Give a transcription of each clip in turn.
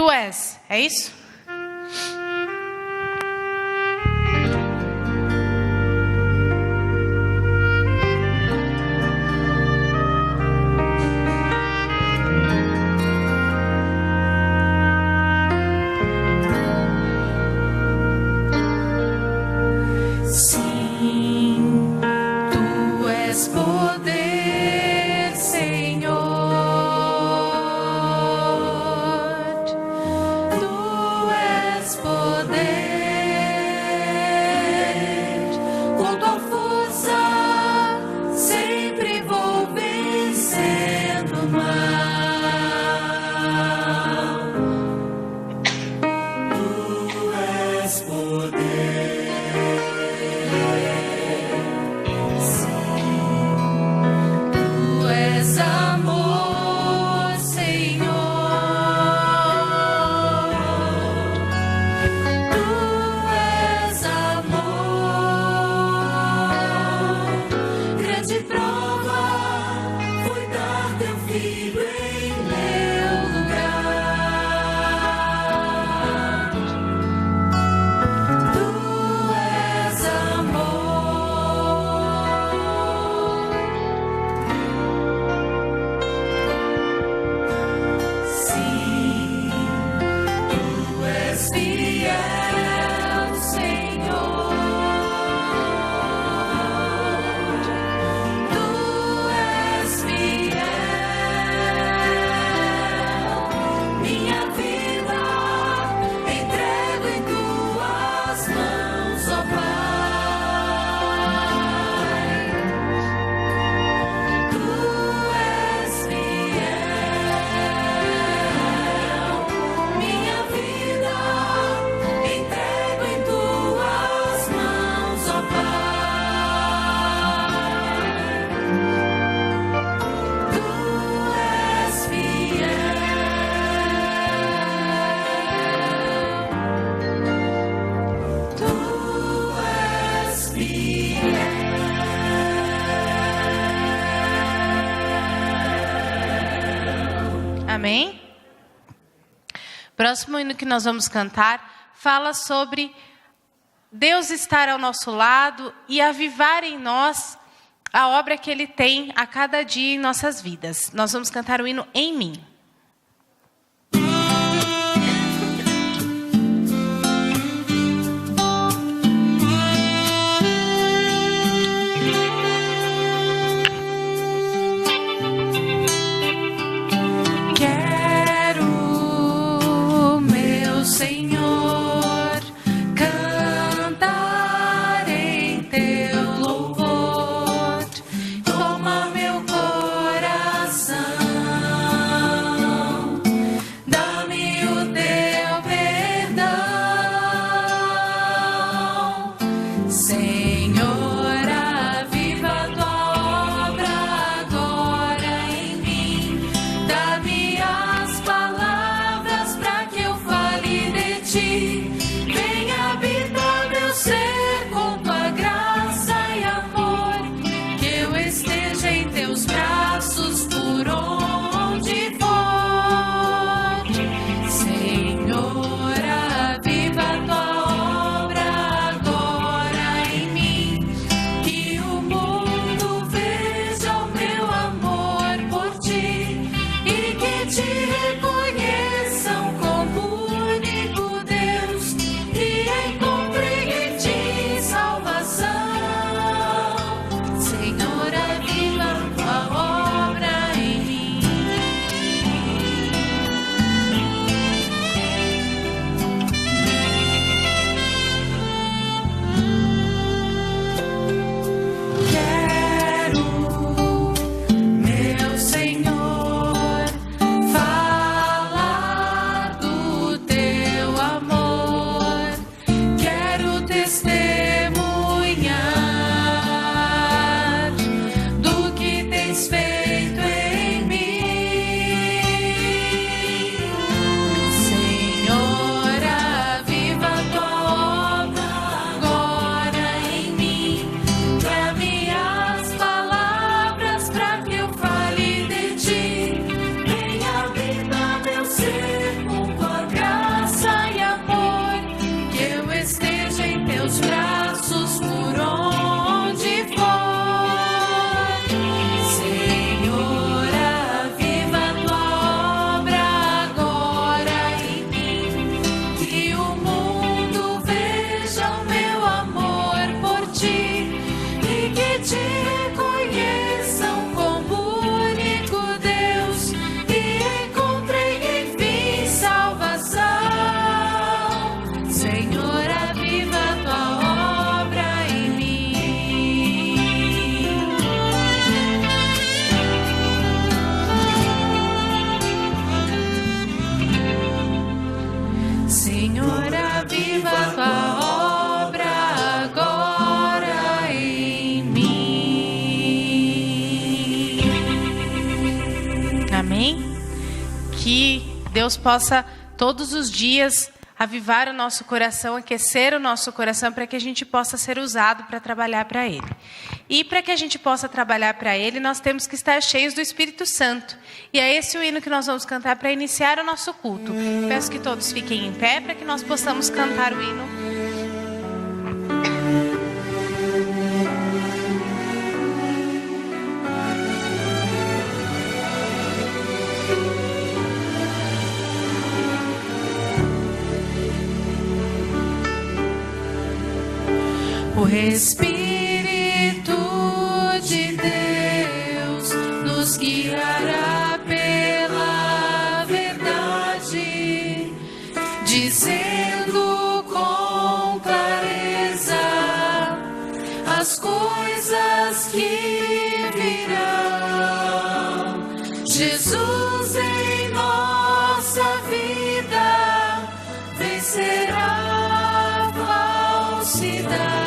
Tu és, é isso? Amém? Próximo hino que nós vamos cantar fala sobre Deus estar ao nosso lado e avivar em nós a obra que Ele tem a cada dia em nossas vidas. Nós vamos cantar o hino Em Mim. Te reconheçam como único Deus. Senhor, aviva a tua obra agora em mim. Amém? Que Deus possa todos os dias avivar o nosso coração, aquecer o nosso coração para que a gente possa ser usado para trabalhar para Ele. E para que a gente possa trabalhar para Ele, nós temos que estar cheios do Espírito Santo. E é esse o hino que nós vamos cantar para iniciar o nosso culto. Peço que todos fiquem em pé para que nós possamos cantar o hino. O Espírito de Deus nos guiará pela verdade, dizendo com clareza as coisas que virão. Jesus em nossa vida vencerá a falsidade.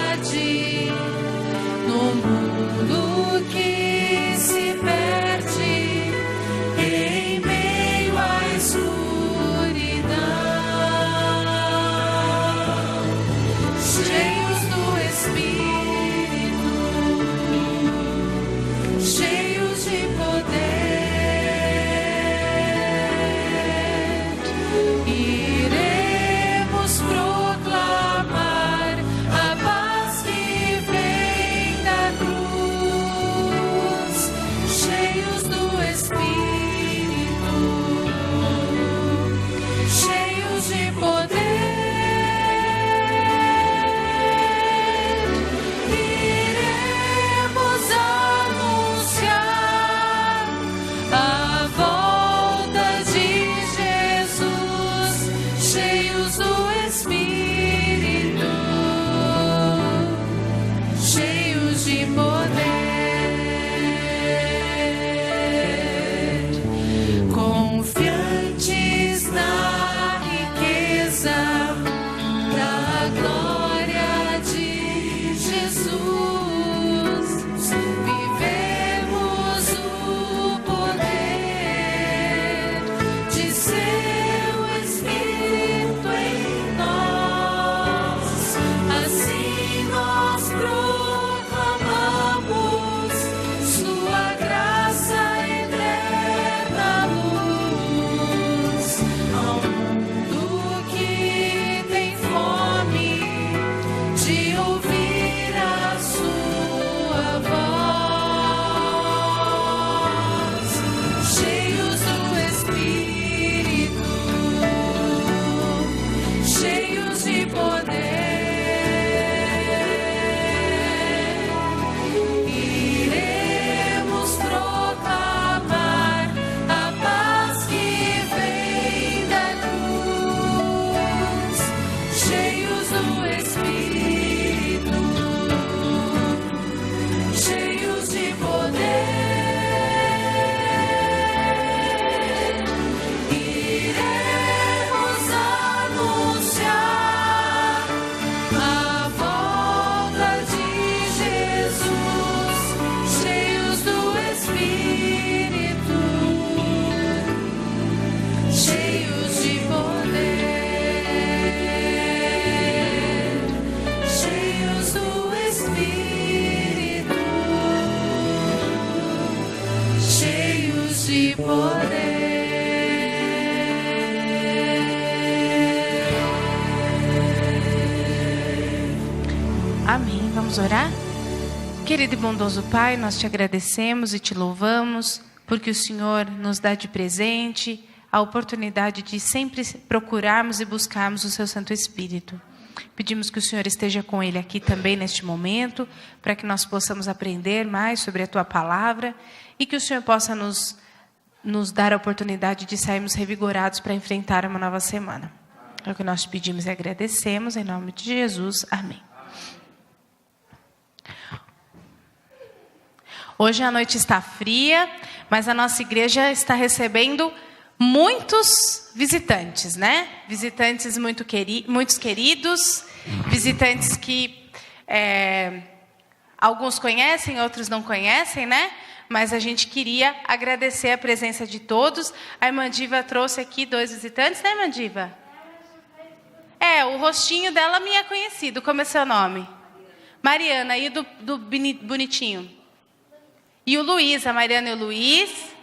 Amém. Vamos orar? Querido e bondoso Pai, nós te agradecemos e te louvamos porque o Senhor nos dá de presente a oportunidade de sempre procurarmos e buscarmos o seu Santo Espírito. Pedimos que o Senhor esteja com ele aqui também neste momento, para que nós possamos aprender mais sobre a tua palavra e que o Senhor possa nos dar a oportunidade de sairmos revigorados para enfrentar uma nova semana. É o que nós te pedimos e agradecemos, em nome de Jesus. Amém. Hoje a noite está fria, mas a nossa igreja está recebendo muitos visitantes, né? Visitantes muitos queridos, visitantes que alguns conhecem, outros não conhecem, né? Mas a gente queria agradecer a presença de todos. A irmã Diva trouxe aqui 2 visitantes, né, irmã Diva? O rostinho dela me é conhecido. Como é seu nome? Mariana. E do bonitinho? E o Luiz, a Mariana e o Luiz?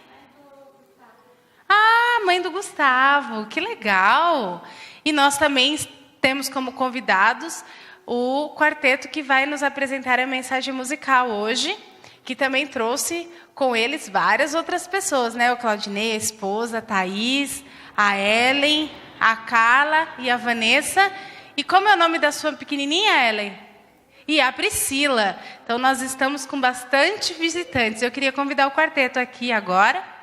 Mãe do Gustavo. Que legal. E nós também temos como convidados o quarteto que vai nos apresentar a mensagem musical hoje, que também trouxe com eles várias outras pessoas, né? O Claudinei, a esposa, a Thaís, a Ellen, a Carla e a Vanessa. E como é o nome da sua pequenininha, Ellen? E a Priscila. Então, nós estamos com bastante visitantes. Eu queria convidar o quarteto aqui agora.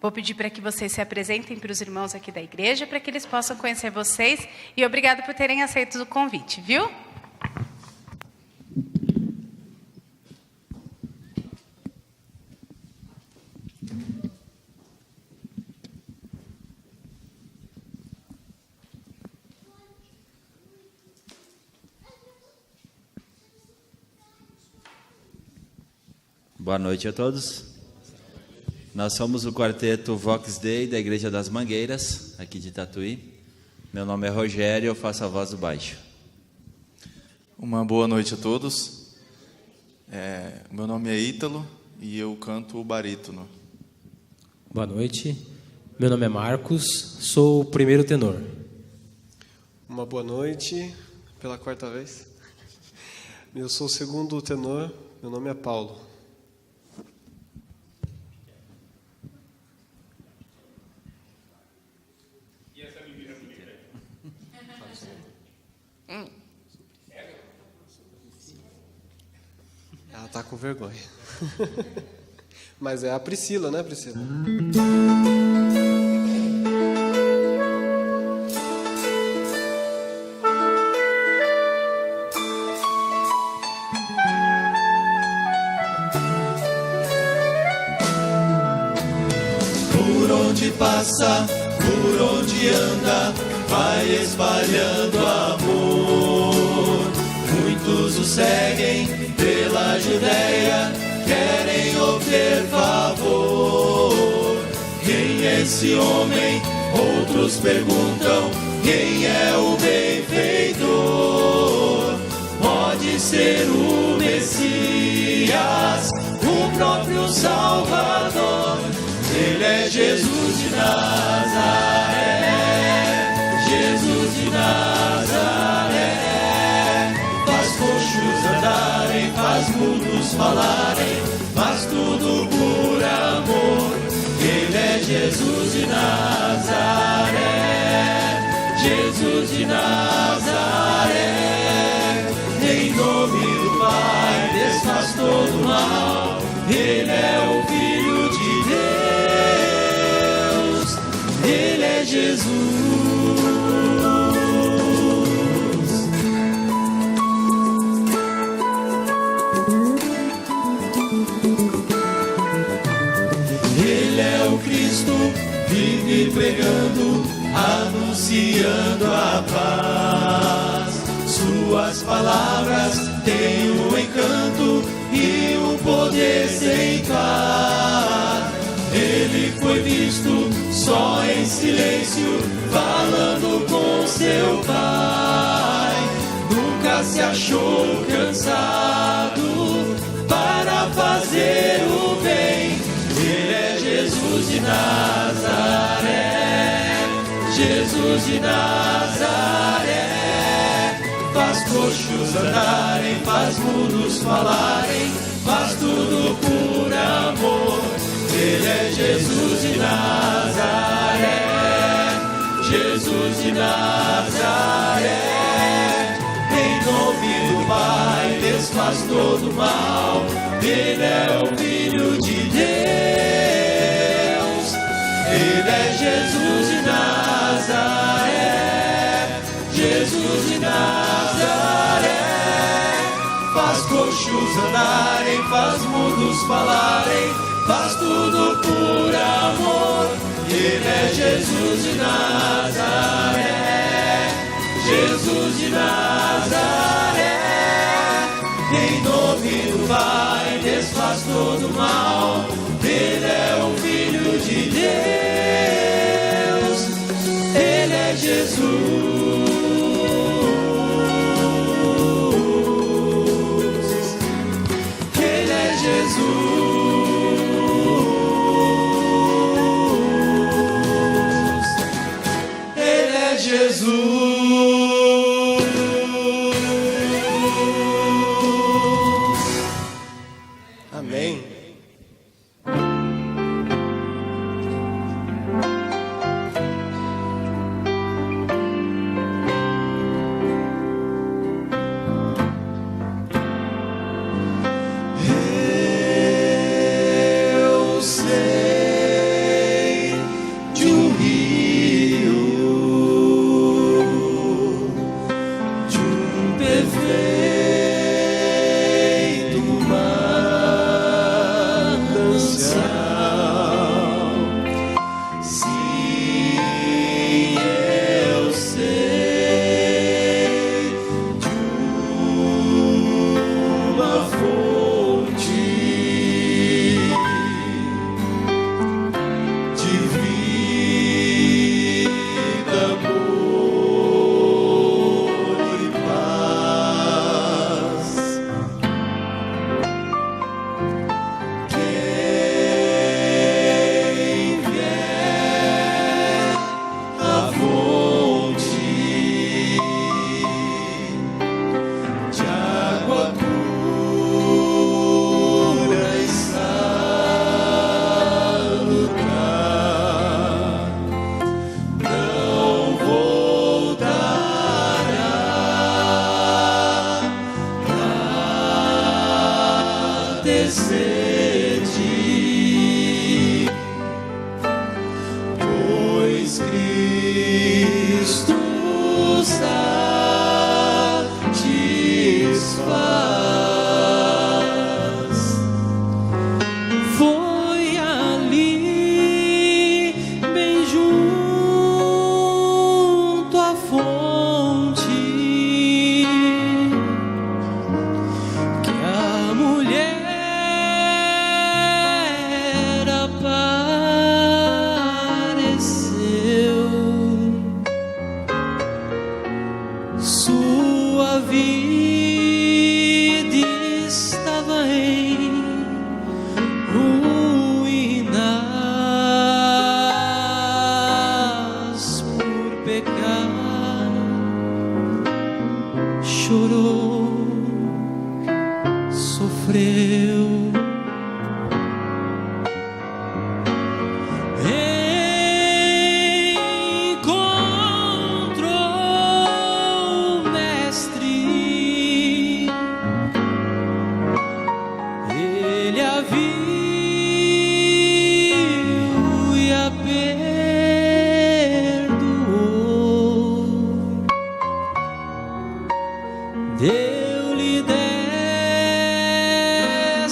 Vou pedir para que vocês se apresentem para os irmãos aqui da igreja, para que eles possam conhecer vocês. E obrigado por terem aceito o convite, viu? Boa noite a todos. Nós somos o quarteto Vox Dei da Igreja das Mangueiras, aqui de Tatuí. Meu nome é Rogério e eu faço a voz do baixo. Uma boa noite a todos. Meu nome é Ítalo e eu canto o barítono. Boa noite. Meu nome é Marcos, sou o primeiro tenor. Uma boa noite, pela 4ª vez. Eu sou o segundo tenor, meu nome é Paulo. Ela tá com vergonha. Mas é a Priscila, né, Priscila? Por onde passa, por onde anda, vai espalhando amor. Muitos o seguem pela Judéia, querem obter favor. Quem é esse homem? Outros perguntam, quem é o benfeitor? Pode ser o Messias, o próprio Salvador. Ele é Jesus de Nazaré, Jesus de Nazaré. Faz coxos andarem, faz mudos falarem, faz tudo por amor. Ele é Jesus de Nazaré, Jesus de Nazaré. Em nome do Pai desfaz todo o mal. Ele é o Filho de Deus, Ele é Jesus. Ele é o Cristo, vive pregando, anunciando a paz. Suas palavras têm o encanto e o poder sem par. Ele foi visto só em silêncio, falando com seu Pai. Nunca se achou cansado para fazer o bem. Ele é Jesus de Nazaré, Jesus de Nazaré. Faz coxos andarem, faz mudos falarem, faz tudo por amor. Ele é Jesus de Nazaré, Jesus de Nazaré. Em nome do Pai desfaz todo o mal. Ele é o Filho de Deus. Ele é Jesus de Nazaré, Jesus de Nazaré. faz coxos andarem, faz mudos falarem, faz tudo por amor. Ele é Jesus de Nazaré, Jesus de Nazaré. Em nome do Pai desfaz todo mal. Ele é o Filho de Deus, Ele é Jesus. Ele é Jesus. Ele é Jesus. Amém. Eu sei de um rio, de um perfeito manancial. Sim, eu sei de uma fonte de vida, amor e paz. Quem vier à fonte de água pura e salutar, não voltará a ter sede, pois Cristo satisfaz. Foi ali, bem junto à fonte, que a mulher apareceu. Sua vida estava em ruínas por pecar. Chorou, sofreu. Encontrou o Mestre, ele a viu e a perdoou. Deu-lhe 10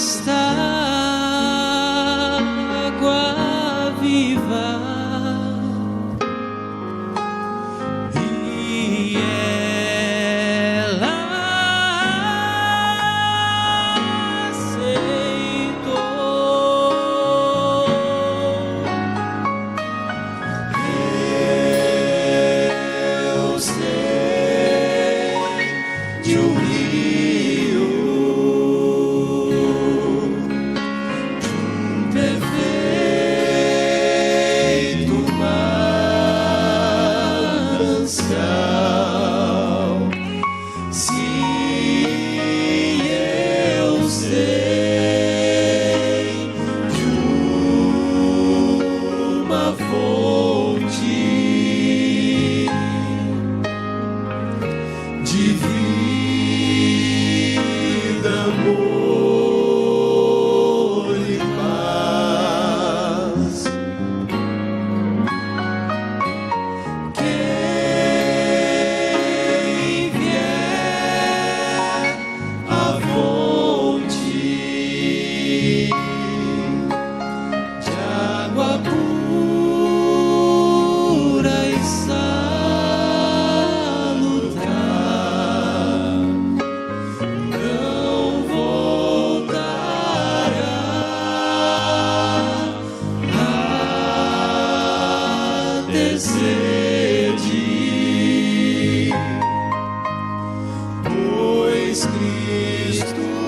satisfaz.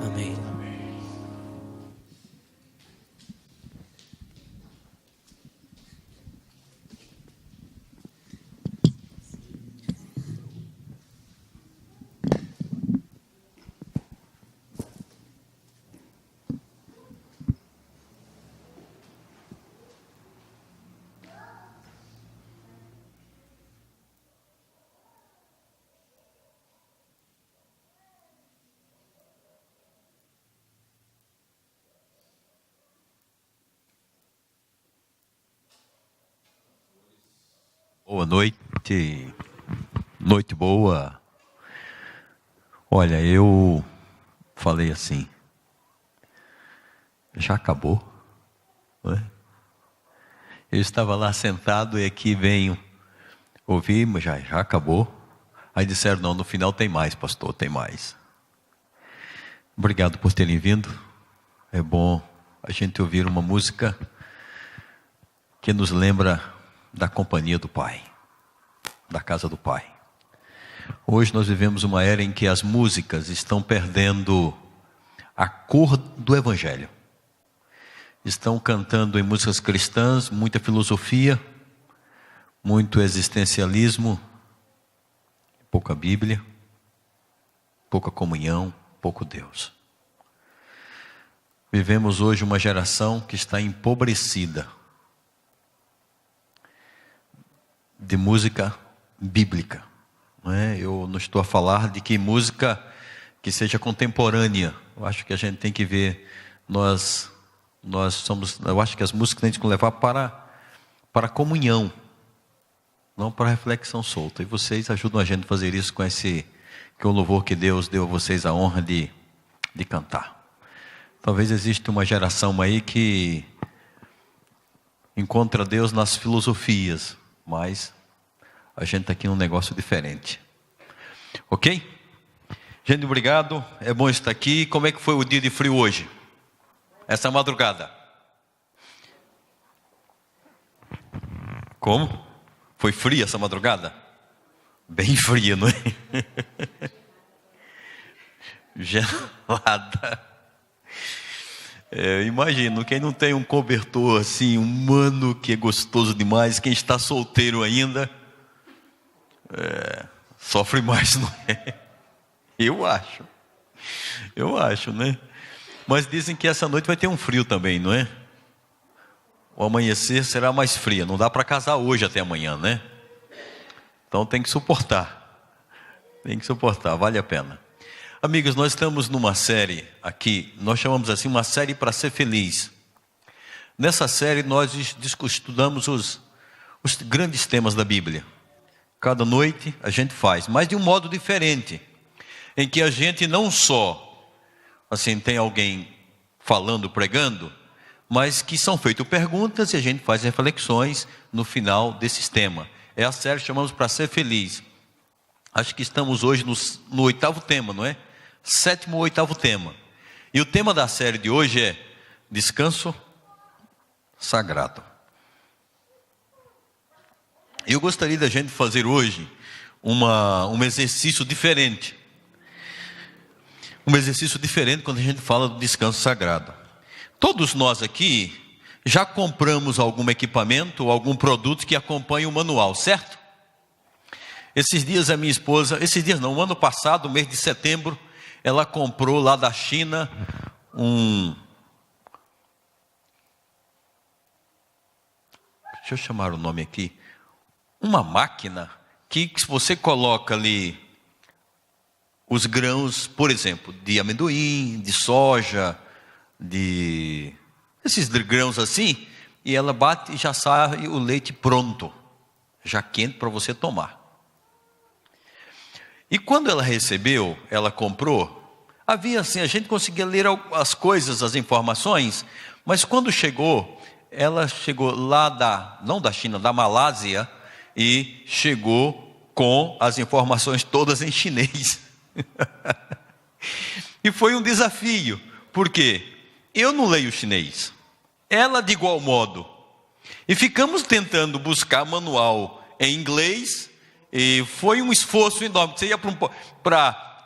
Amém. Boa noite, noite boa. Olha, eu falei assim, já acabou, não é? Eu estava lá sentado e aqui venho ouvir, mas já acabou. Aí disseram, não, no final tem mais, pastor, tem mais. Obrigado por terem vindo. É bom a gente ouvir uma música que nos lembra da companhia do Pai, da casa do Pai. Hoje nós vivemos uma era em que as músicas estão perdendo a cor do Evangelho. Estão cantando em músicas cristãs muita filosofia, muito existencialismo, pouca Bíblia, pouca comunhão, pouco Deus. Vivemos hoje uma geração que está empobrecida de música bíblica, não é? Eu não estou a falar de que música que seja contemporânea. Eu acho que a gente tem que ver, nós somos, eu acho que as músicas têm que levar para a comunhão, não para a reflexão solta. E vocês ajudam a gente a fazer isso com esse, que é o louvor que Deus deu a vocês a honra de cantar. Talvez exista uma geração aí que encontra Deus nas filosofias, mas a gente está aqui num negócio diferente. Ok? Gente, obrigado. É bom estar aqui. Como é que foi o dia de frio hoje? Essa madrugada? Como? Foi fria essa madrugada? Bem fria, não é? Gelada. Imagino, quem não tem um cobertor assim, humano, que é gostoso demais, quem está solteiro ainda, sofre mais, não é? Eu acho, né? Mas dizem que essa noite vai ter um frio também, não é? O amanhecer será mais frio, não dá para casar hoje até amanhã, né? Então tem que suportar, vale a pena. Amigos, nós estamos numa série aqui, nós chamamos assim uma série para ser feliz. Nessa série nós estudamos os grandes temas da Bíblia. Cada noite a gente faz, mas de um modo diferente, em que a gente não só, assim, tem alguém falando, pregando, mas que são feitas perguntas e a gente faz reflexões no final desses temas. É a série que chamamos para ser feliz. Acho que estamos hoje no 8º tema, não é? 7º ou 8º tema. E o tema da série de hoje é descanso sagrado. Eu gostaria da gente fazer hoje um exercício diferente. Um exercício diferente quando a gente fala do descanso sagrado. Todos nós aqui já compramos algum equipamento ou algum produto que acompanha o manual, certo? Esses dias a minha esposa, o ano passado, mês de setembro, ela comprou lá da China deixa eu chamar o nome aqui, uma máquina que se você coloca ali os grãos, por exemplo, de amendoim, de soja, esses grãos assim, e ela bate e já sai o leite pronto, já quente para você tomar. E quando ela recebeu, ela comprou, havia assim, a gente conseguia ler as coisas, as informações, mas quando chegou, ela chegou lá não da China, da Malásia, e chegou com as informações todas em chinês. E foi um desafio, porque eu não leio chinês, ela de igual modo. E ficamos tentando buscar manual em inglês, e foi um esforço enorme. Você ia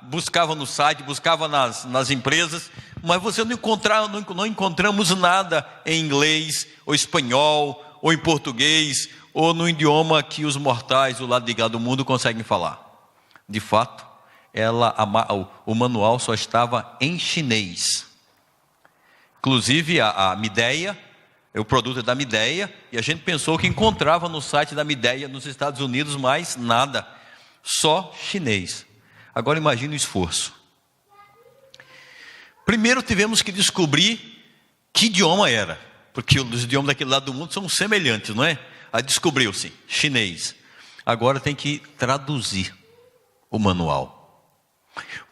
buscava no site, buscava nas empresas, mas você não encontramos nada em inglês, ou espanhol, ou em português, ou no idioma que os mortais do lado de cá do mundo conseguem falar. De fato, o manual só estava em chinês. Inclusive a Midea, o produto é da Midea, e a gente pensou que encontrava no site da Midea nos Estados Unidos, mas nada, só chinês. Agora imagine o esforço. Primeiro tivemos que descobrir que idioma era, porque os idiomas daquele lado do mundo são semelhantes, não é? Aí descobriu-se, chinês. Agora tem que traduzir o manual.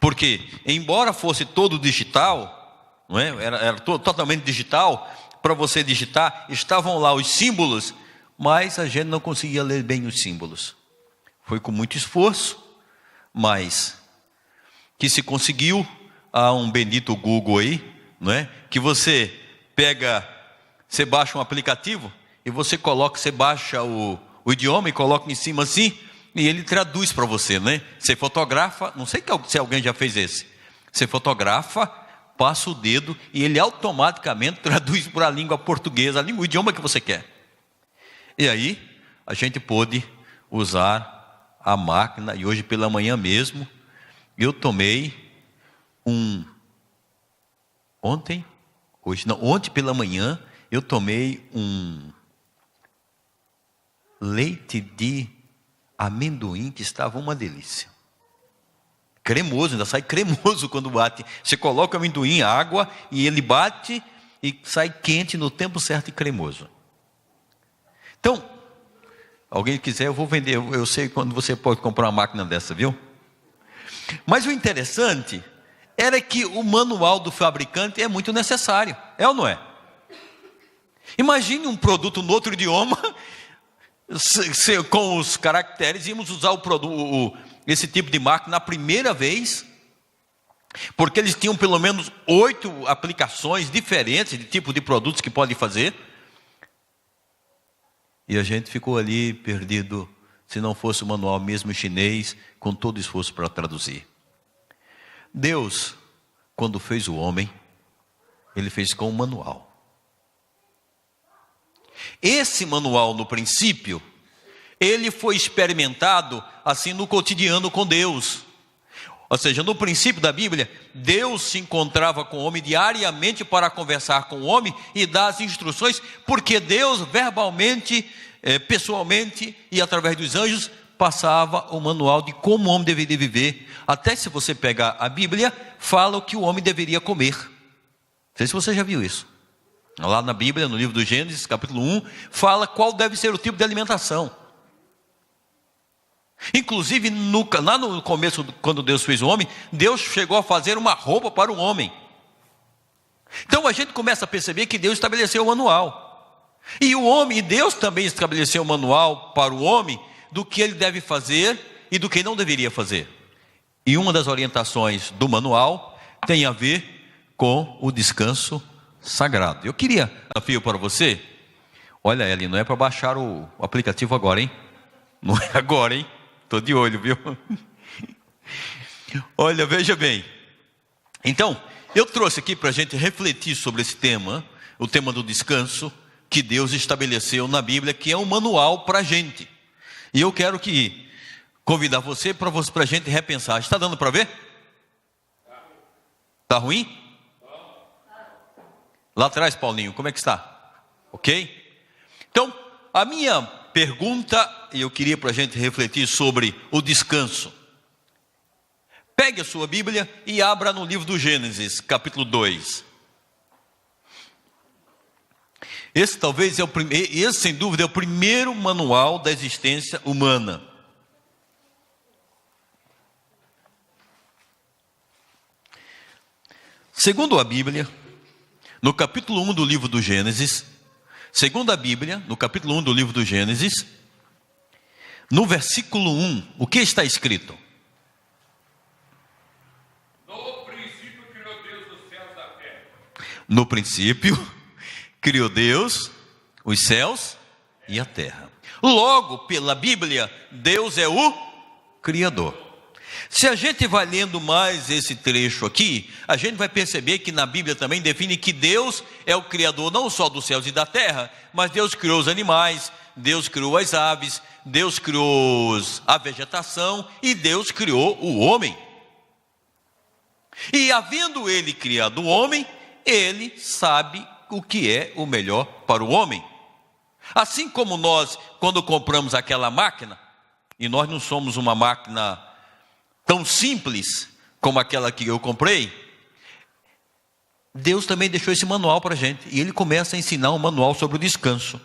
Porque, embora fosse todo digital, não é? Era totalmente digital, para você digitar, estavam lá os símbolos, mas a gente não conseguia ler bem os símbolos. Foi com muito esforço, mas que se conseguiu. Há um bendito Google aí, não é? Que você baixa um aplicativo e você baixa o idioma e coloca em cima assim, e ele traduz para você, né? Você fotografa, não sei se alguém já fez esse. Você fotografa, passa o dedo e ele automaticamente traduz para a língua portuguesa, o idioma que você quer. E aí a gente pôde usar a máquina, e hoje pela manhã mesmo eu tomei ontem pela manhã eu tomei um leite de amendoim que estava uma delícia. Cremoso, ainda sai cremoso quando bate. Você coloca o amendoim, água, e ele bate e sai quente no tempo certo e cremoso. Então, alguém quiser, eu vou vender. Eu sei quando você pode comprar uma máquina dessa, viu? Mas o interessante era que o manual do fabricante é muito necessário, é ou não é? Imagine um produto no outro idioma, com os caracteres, íamos usar esse tipo de máquina na primeira vez, porque eles tinham pelo menos 8 aplicações diferentes de tipo de produtos que pode fazer, e a gente ficou ali perdido, se não fosse o manual mesmo chinês, com todo esforço para traduzir. Deus, quando fez o homem, Ele fez com um manual. Esse manual, no princípio, ele foi experimentado assim no cotidiano com Deus. Ou seja, no princípio da Bíblia, Deus se encontrava com o homem diariamente para conversar com o homem e dar as instruções, porque Deus verbalmente, pessoalmente e através dos anjos, passava o manual de como o homem deveria viver. Até se você pegar a Bíblia, fala o que o homem deveria comer. Não sei se você já viu isso. Lá na Bíblia, no livro do Gênesis, capítulo 1, fala qual deve ser o tipo de alimentação. Inclusive, lá no começo, quando Deus fez o homem, Deus chegou a fazer uma roupa para o homem. Então a gente começa a perceber que Deus estabeleceu o manual. E Deus também estabeleceu o manual para o homem do que ele deve fazer e do que não deveria fazer. E uma das orientações do manual tem a ver com o descanso sagrado. Eu queria desafio para você. Olha, Eli, não é para baixar o aplicativo agora, hein? Não é agora, hein? Estou de olho, viu? Olha, veja bem. Então, eu trouxe aqui para a gente refletir sobre esse tema, o tema do descanso, que Deus estabeleceu na Bíblia, que é um manual para a gente. E eu quero convidar você para a gente repensar. Está dando para ver? Está ruim? Lá atrás, Paulinho, como é que está? Ok? Então, a minha pergunta, e eu queria para a gente refletir sobre o descanso. Pegue a sua Bíblia e abra no livro do Gênesis, capítulo 2. Esse talvez esse sem dúvida é o primeiro manual da existência humana. Segundo a Bíblia, no capítulo 1 do livro do Gênesis, segundo a Bíblia, no capítulo 1 do livro do Gênesis, no versículo 1, o que está escrito? No princípio, criou Deus os céus e a terra. Logo, pela Bíblia, Deus é o Criador. Se a gente vai lendo mais esse trecho aqui, a gente vai perceber que na Bíblia também define que Deus é o Criador não só dos céus e da terra, mas Deus criou os animais, Deus criou as aves, Deus criou a vegetação e Deus criou o homem. E havendo Ele criado o homem, Ele sabe o que é o melhor para o homem. Assim como nós, quando compramos aquela máquina, e nós não somos uma máquina tão simples como aquela que eu comprei, Deus também deixou esse manual para a gente, e Ele começa a ensinar um manual sobre o descanso.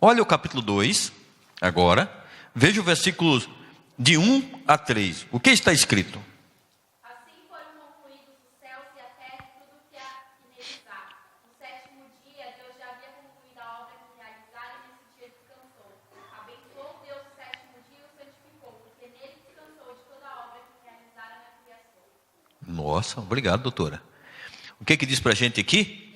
Olha o capítulo 2, agora, veja o versículo de 1 a 3, o que está escrito? Assim foram concluídos os céus e a terra e tudo que há que neles há. No sétimo dia, Deus já havia concluído a obra que realizara e nesse dia descansou. Abençoou Deus o sétimo dia e o santificou, porque nele descansou de toda a obra que realizara na criação. Nossa, obrigado, doutora. O que diz para a gente aqui?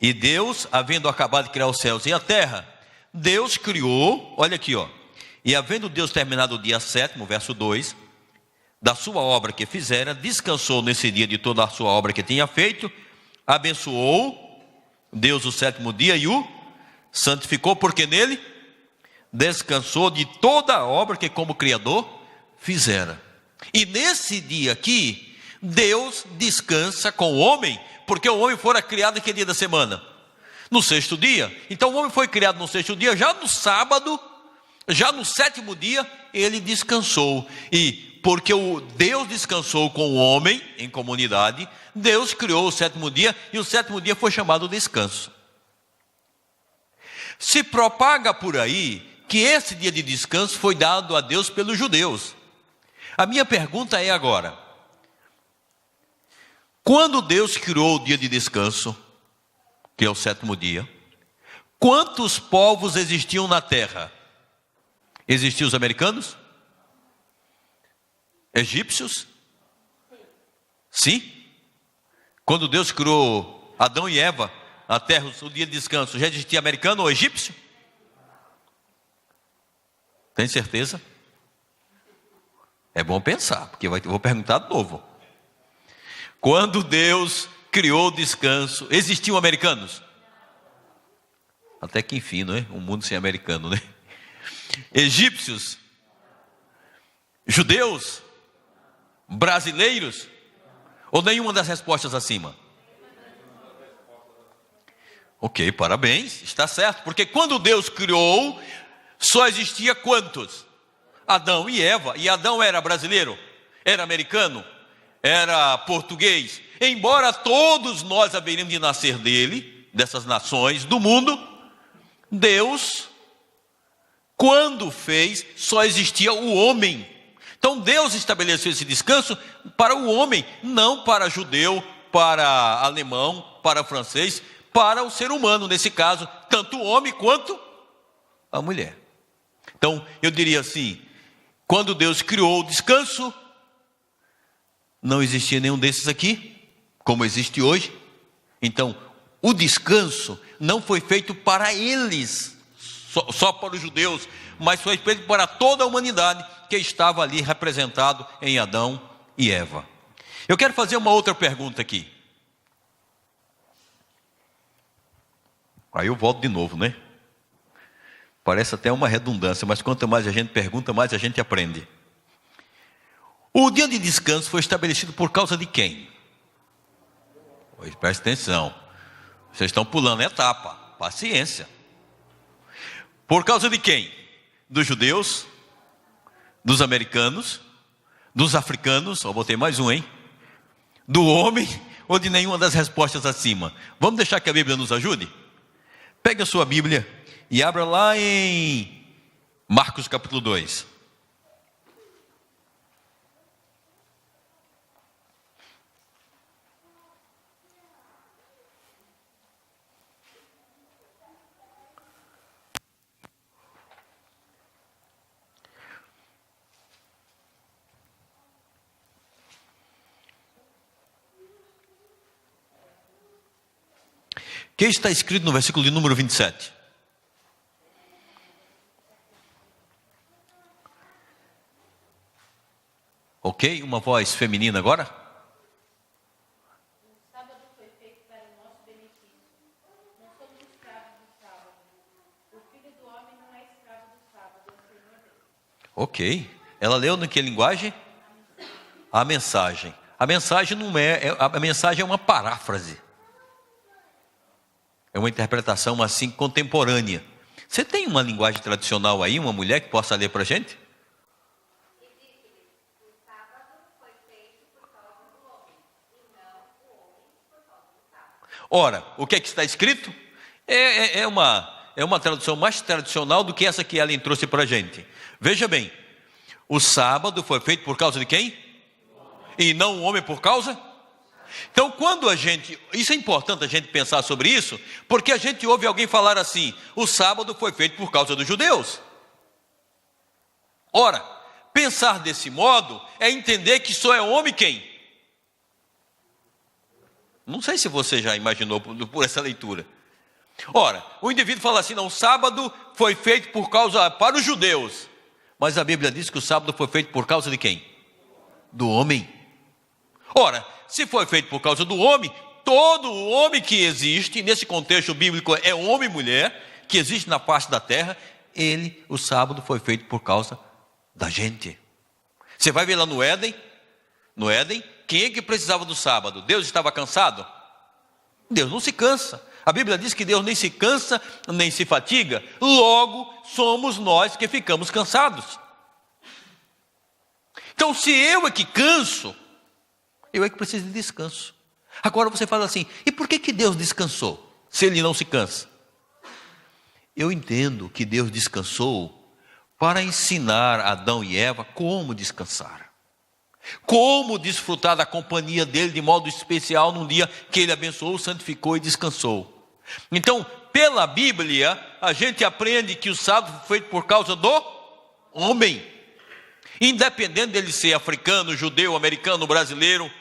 E Deus, havendo acabado de criar os céus e a terra, Deus criou, olha aqui, ó. E havendo Deus terminado o dia sétimo, verso 2, da sua obra que fizera, descansou nesse dia de toda a sua obra que tinha feito, abençoou Deus o sétimo dia e o santificou, porque nele descansou de toda a obra que como Criador fizera. E nesse dia aqui, Deus descansa com o homem, porque o homem fora criado em que dia da semana? No sexto dia. Então o homem foi criado no sexto dia, já no sábado, já no sétimo dia, ele descansou. E porque o Deus descansou com o homem em comunidade, Deus criou o sétimo dia, e o sétimo dia foi chamado descanso. Se propaga por aí que esse dia de descanso foi dado a Deus pelos judeus. A minha pergunta é agora: quando Deus criou o dia de descanso, que é o sétimo dia, quantos povos existiam na terra? Existiam os americanos? Egípcios? Sim. Quando Deus criou Adão e Eva, a terra, o dia de descanso, já existia americano ou egípcio? Tem certeza? É bom pensar, porque vou perguntar de novo. Quando Deus criou o descanso, existiam americanos? Até que enfim, não é? Um mundo sem americano, né? Egípcios? Judeus? Brasileiros? Ou nenhuma das respostas acima? Ok, parabéns, está certo. Porque quando Deus criou, só existia quantos? Adão e Eva. E Adão era brasileiro? Era americano? Era português? Embora todos nós haveríamos de nascer dele, dessas nações do mundo, Deus, quando fez, só existia o homem. Então Deus estabeleceu esse descanso para o homem, não para judeu, para alemão, para francês, para o ser humano, nesse caso, tanto o homem quanto a mulher. Então, eu diria assim, quando Deus criou o descanso, não existia nenhum desses aqui, como existe hoje. Então, o descanso não foi feito para eles, só para os judeus, mas foi feito para toda a humanidade que estava ali representado em Adão e Eva. Eu quero fazer uma outra pergunta aqui. Aí eu volto de novo, né? Parece até uma redundância, mas quanto mais a gente pergunta, mais a gente aprende. O dia de descanso foi estabelecido por causa de quem? Pois preste atenção. Vocês estão pulando etapa. Paciência. Por causa de quem? Dos judeus? Dos americanos? Dos africanos? Eu botei mais um, hein? Do homem? Ou de nenhuma das respostas acima? Vamos deixar que a Bíblia nos ajude? Pegue a sua Bíblia e abra lá em Marcos capítulo 2. que está escrito no versículo de número 27? Ok? Uma voz feminina agora? O sábado foi feito para o nosso benefício. Não somos escravos do sábado. O Filho do Homem não é escravo do sábado, é o Senhor dele. Ok. Ela leu no que linguagem? A mensagem. A mensagem não a mensagem é uma paráfrase. É uma interpretação assim contemporânea. Você tem uma linguagem tradicional aí, uma mulher que possa ler para a gente? Ora, o que é que está escrito? É uma tradução mais tradicional do que essa que Ellen trouxe para a gente. Veja bem, o sábado foi feito por causa de quem? E não o homem por causa? Então quando isso é importante a gente pensar sobre isso, porque a gente ouve alguém falar assim, o sábado foi feito por causa dos judeus. Ora, pensar desse modo é entender que só é homem quem? Não sei se você já imaginou por essa leitura. Ora, o indivíduo fala assim, não, o sábado foi feito para os judeus. Mas a Bíblia diz que o sábado foi feito por causa de quem? Do homem. Ora, se foi feito por causa do homem, todo homem que existe, nesse contexto bíblico é homem e mulher, que existe na face da terra, o sábado foi feito por causa da gente. Você vai ver lá no Éden, quem é que precisava do sábado? Deus estava cansado? Deus não se cansa. A Bíblia diz que Deus nem se cansa, nem se fatiga. Logo, somos nós que ficamos cansados. Então, se eu é que canso, eu é que preciso de descanso. Agora você fala assim, e por que Deus descansou, se Ele não se cansa? Eu entendo que Deus descansou para ensinar Adão e Eva como descansar. Como desfrutar da companhia dele de modo especial num dia que ele abençoou, santificou e descansou. Então, pela Bíblia, a gente aprende que o sábado foi feito por causa do homem. Independente dele ser africano, judeu, americano, brasileiro,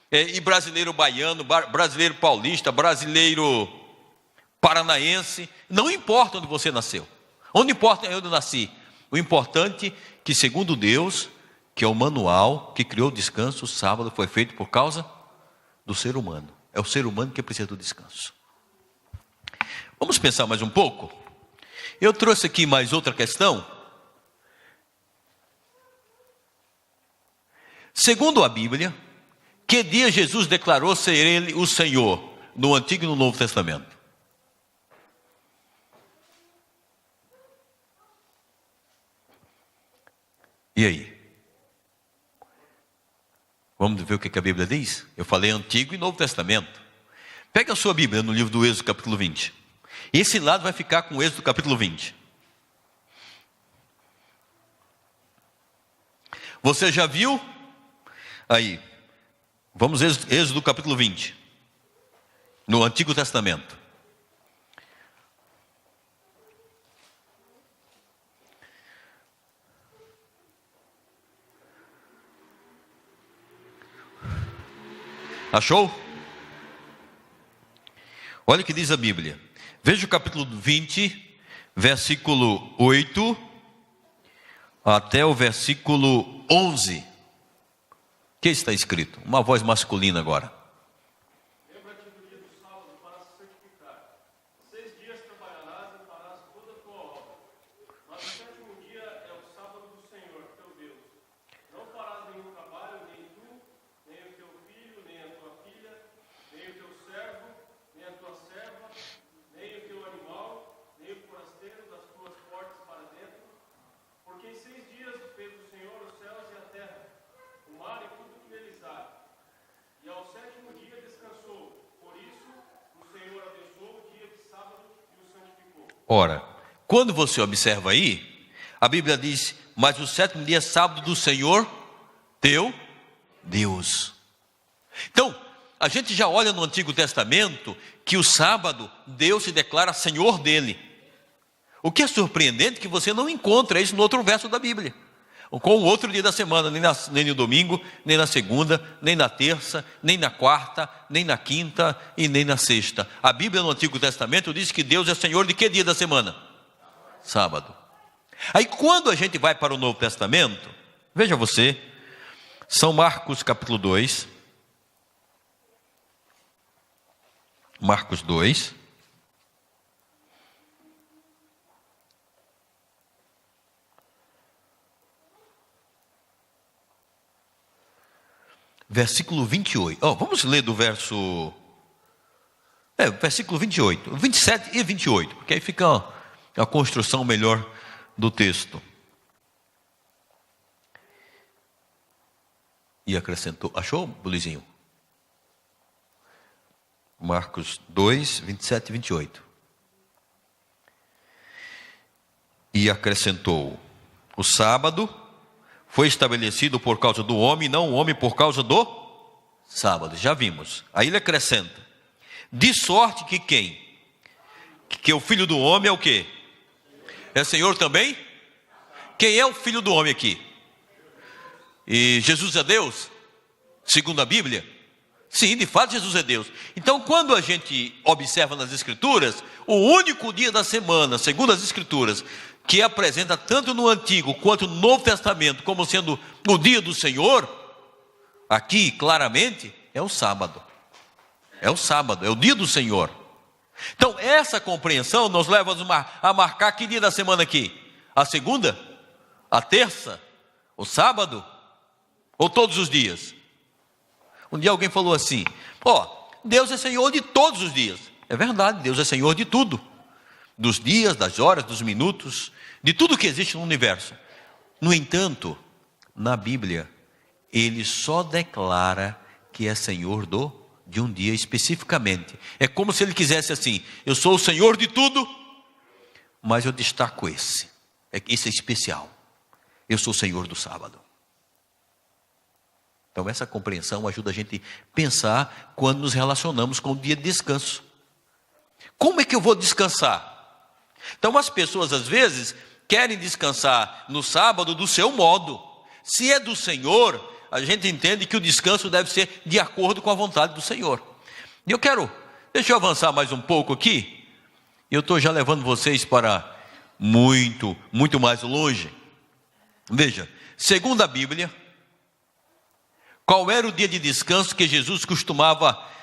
e brasileiro baiano, brasileiro paulista, brasileiro paranaense, não importa onde você nasceu. Onde importa é onde eu nasci. O importante é que, segundo Deus, que é o manual que criou o descanso, o sábado foi feito por causa do ser humano. É o ser humano que precisa do descanso. Vamos pensar mais um pouco? Eu trouxe aqui mais outra questão. Segundo a Bíblia, que dia Jesus declarou ser Ele o Senhor, no Antigo e no Novo Testamento? E aí? Vamos ver o que a Bíblia diz? Eu falei Antigo e Novo Testamento. Pega a sua Bíblia no livro do Êxodo, capítulo 20. Esse lado vai ficar com o Êxodo, capítulo 20. Você já viu? Aí. Vamos Êxodo, capítulo 20. No Antigo Testamento. Achou? Olha o que diz a Bíblia. Veja o capítulo 20, versículo 8 até o versículo 11. O que está escrito? Uma voz masculina agora. Lembra-te do dia do sábado para se santificar. 6 dias trabalharás e farás toda a tua obra. Mas o 7º dia é o sábado do Senhor, teu Deus. Não farás nenhum trabalho, nem tu, nem o teu filho, nem a tua filha, nem o teu servo, nem a tua serva, nem o teu animal, nem o forasteiro das tuas portas para dentro. Porque em 6 dias fez o Senhor os céus e a terra, o mar e tudo que neles há. E ao 7º dia descansou. Por isso, o Senhor abençoou o dia de sábado e o santificou. Ora, quando você observa aí, a Bíblia diz, mas o 7º dia é sábado do Senhor, teu Deus. Então, a gente já olha no Antigo Testamento que o sábado, Deus se declara Senhor dele. O que é surpreendente é que você não encontra isso no outro verso da Bíblia. Com o outro dia da semana, nem no domingo, nem na segunda, nem na terça, nem na quarta, nem na quinta e nem na sexta. A Bíblia no Antigo Testamento diz que Deus é Senhor de que dia da semana? Sábado. Aí quando a gente vai para o Novo Testamento, veja você, São Marcos capítulo 2, Marcos 2, versículo 28. Vamos ler do versículo 28, 27 e 28, porque aí fica a construção melhor do texto. E acrescentou, achou, Bulizinho? Marcos 2, 27 e 28. E acrescentou, o sábado foi estabelecido por causa do homem, não o homem por causa do sábado. Já vimos. Aí ele acrescenta, de sorte que quem? Que o filho do homem é o quê? É Senhor também? Quem é o filho do homem aqui? E Jesus é Deus? Segundo a Bíblia? Sim, de fato Jesus é Deus. Então quando a gente observa nas Escrituras, o único dia da semana, segundo as Escrituras, que apresenta tanto no Antigo quanto no Novo Testamento como sendo o dia do Senhor, aqui claramente é o sábado. É o sábado, é o dia do Senhor. Então essa compreensão nos leva a marcar que dia da semana aqui? A segunda? A terça? O sábado? Ou todos os dias? Um dia alguém falou assim, Deus é Senhor de todos os dias. É verdade, Deus é Senhor de tudo. Dos dias, das horas, dos minutos, de tudo que existe no universo. No entanto, na Bíblia, ele só declara que é Senhor de um dia especificamente. É como se ele quisesse assim, eu sou o Senhor de tudo, mas eu destaco esse. Esse é especial. Eu sou o Senhor do sábado. Então essa compreensão ajuda a gente a pensar quando nos relacionamos com o dia de descanso. Como é que eu vou descansar? Então as pessoas às vezes querem descansar no sábado do seu modo. Se é do Senhor, a gente entende que o descanso deve ser de acordo com a vontade do Senhor. E deixa eu avançar mais um pouco aqui. Eu estou já levando vocês para muito, muito mais longe. Veja, segundo a Bíblia, qual era o dia de descanso que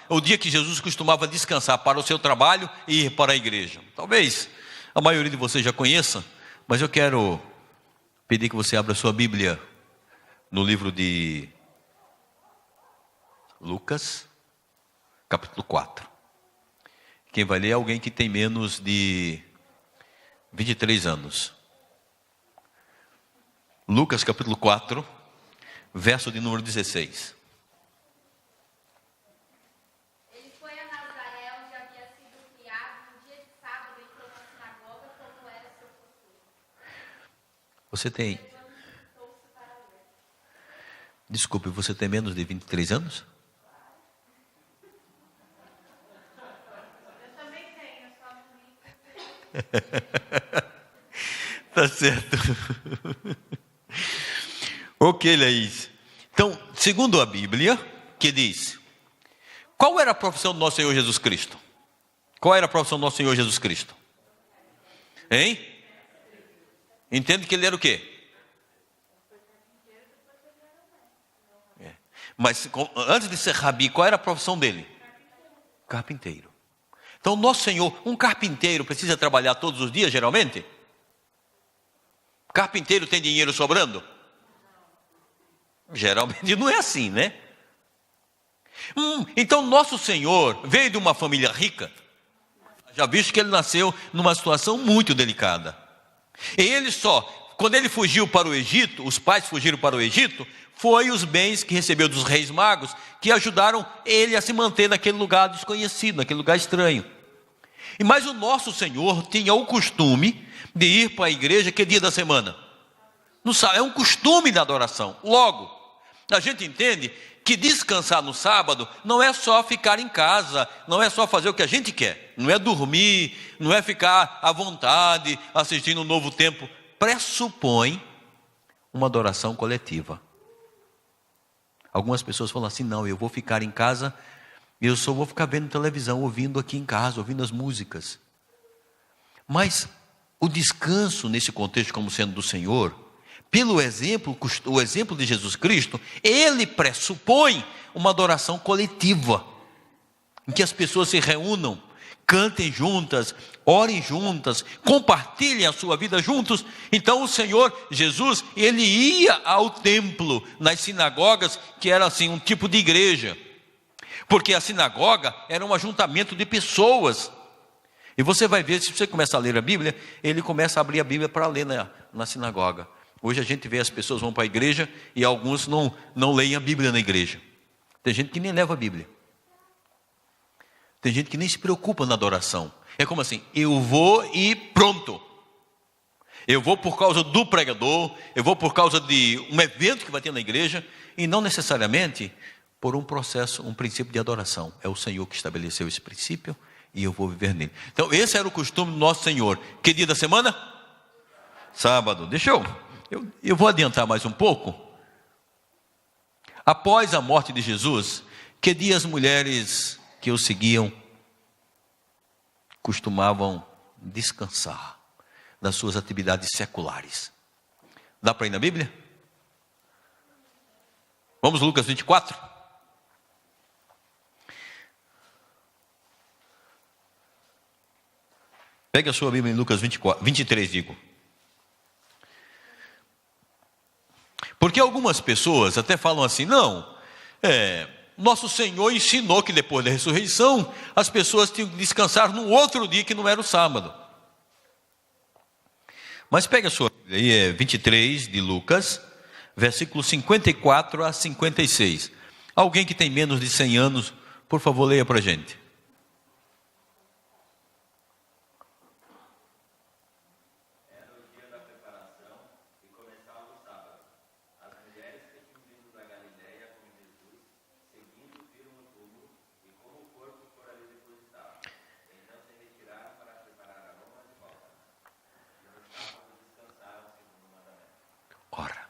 o dia que Jesus costumava descansar para o seu trabalho e ir para a igreja? Talvez a maioria de vocês já conheça, mas eu quero pedir que você abra sua Bíblia no livro de Lucas, capítulo 4. Quem vai ler é alguém que tem menos de 23 anos. Lucas, capítulo 4, verso de número 16. Ele foi a Nazaré, onde havia sido criado, no dia de sábado entrou na sinagoga, como era seu costume. Você tem... Desculpe, você tem menos de 23 anos? Eu também tenho, só não. Tá certo. Ok, Laís. Então, segundo a Bíblia, que diz, qual era a profissão do nosso Senhor Jesus Cristo? Qual era a profissão do nosso Senhor Jesus Cristo? Hein? Entende que ele era o quê? Mas antes de ser rabi, qual era a profissão dele? Carpinteiro. Então, nosso Senhor, um carpinteiro precisa trabalhar todos os dias, geralmente? Carpinteiro tem dinheiro sobrando? Geralmente não é assim, né? Então, nosso Senhor veio de uma família rica. Já visto que ele nasceu numa situação muito delicada. E quando ele fugiu para o Egito, os pais fugiram para o Egito, foi os bens que recebeu dos reis magos que ajudaram ele a se manter naquele lugar desconhecido, naquele lugar estranho. Mas o nosso Senhor tinha o costume de ir para a igreja que dia da semana? É um costume da adoração. Logo, a gente entende que descansar no sábado não é só ficar em casa, não é só fazer o que a gente quer, não é dormir, não é ficar à vontade assistindo um novo tempo. Pressupõe uma adoração coletiva. Algumas pessoas falam assim: não, eu vou ficar em casa, eu só vou ficar vendo televisão, ouvindo aqui em casa, ouvindo as músicas. Mas o descanso nesse contexto como sendo do Senhor, pelo exemplo, o exemplo de Jesus Cristo, ele pressupõe uma adoração coletiva, em que as pessoas se reúnam, cantem juntas, orem juntas, compartilhem a sua vida juntos. Então o Senhor Jesus, ele ia ao templo, nas sinagogas, que era assim um tipo de igreja, porque a sinagoga era um ajuntamento de pessoas. E você vai ver, se você começa a ler a Bíblia, ele começa a abrir a Bíblia para ler na sinagoga. Hoje a gente vê as pessoas vão para a igreja e alguns não leem a Bíblia na igreja. Tem gente que nem leva a Bíblia. Tem gente que nem se preocupa na adoração. É como assim: eu vou e pronto. Eu vou por causa do pregador, eu vou por causa de um evento que vai ter na igreja, e não necessariamente por um processo, um princípio de adoração. É o Senhor que estabeleceu esse princípio e eu vou viver nele. Então esse era o costume do nosso Senhor. Que dia da semana? Sábado. Deixa eu vou adiantar mais um pouco. Após a morte de Jesus, que dia as mulheres que o seguiam costumavam descansar das suas atividades seculares? Dá para ir na Bíblia? Vamos, Lucas 24. Pegue a sua Bíblia em Lucas 23, digo. Porque algumas pessoas até falam assim: não, nosso Senhor ensinou que depois da ressurreição as pessoas tinham que descansar no outro dia que não era o sábado. Mas pega a sua Bíblia aí, é 23 de Lucas, versículos 54 a 56. Alguém que tem menos de 100 anos, por favor, leia para a gente. Ora,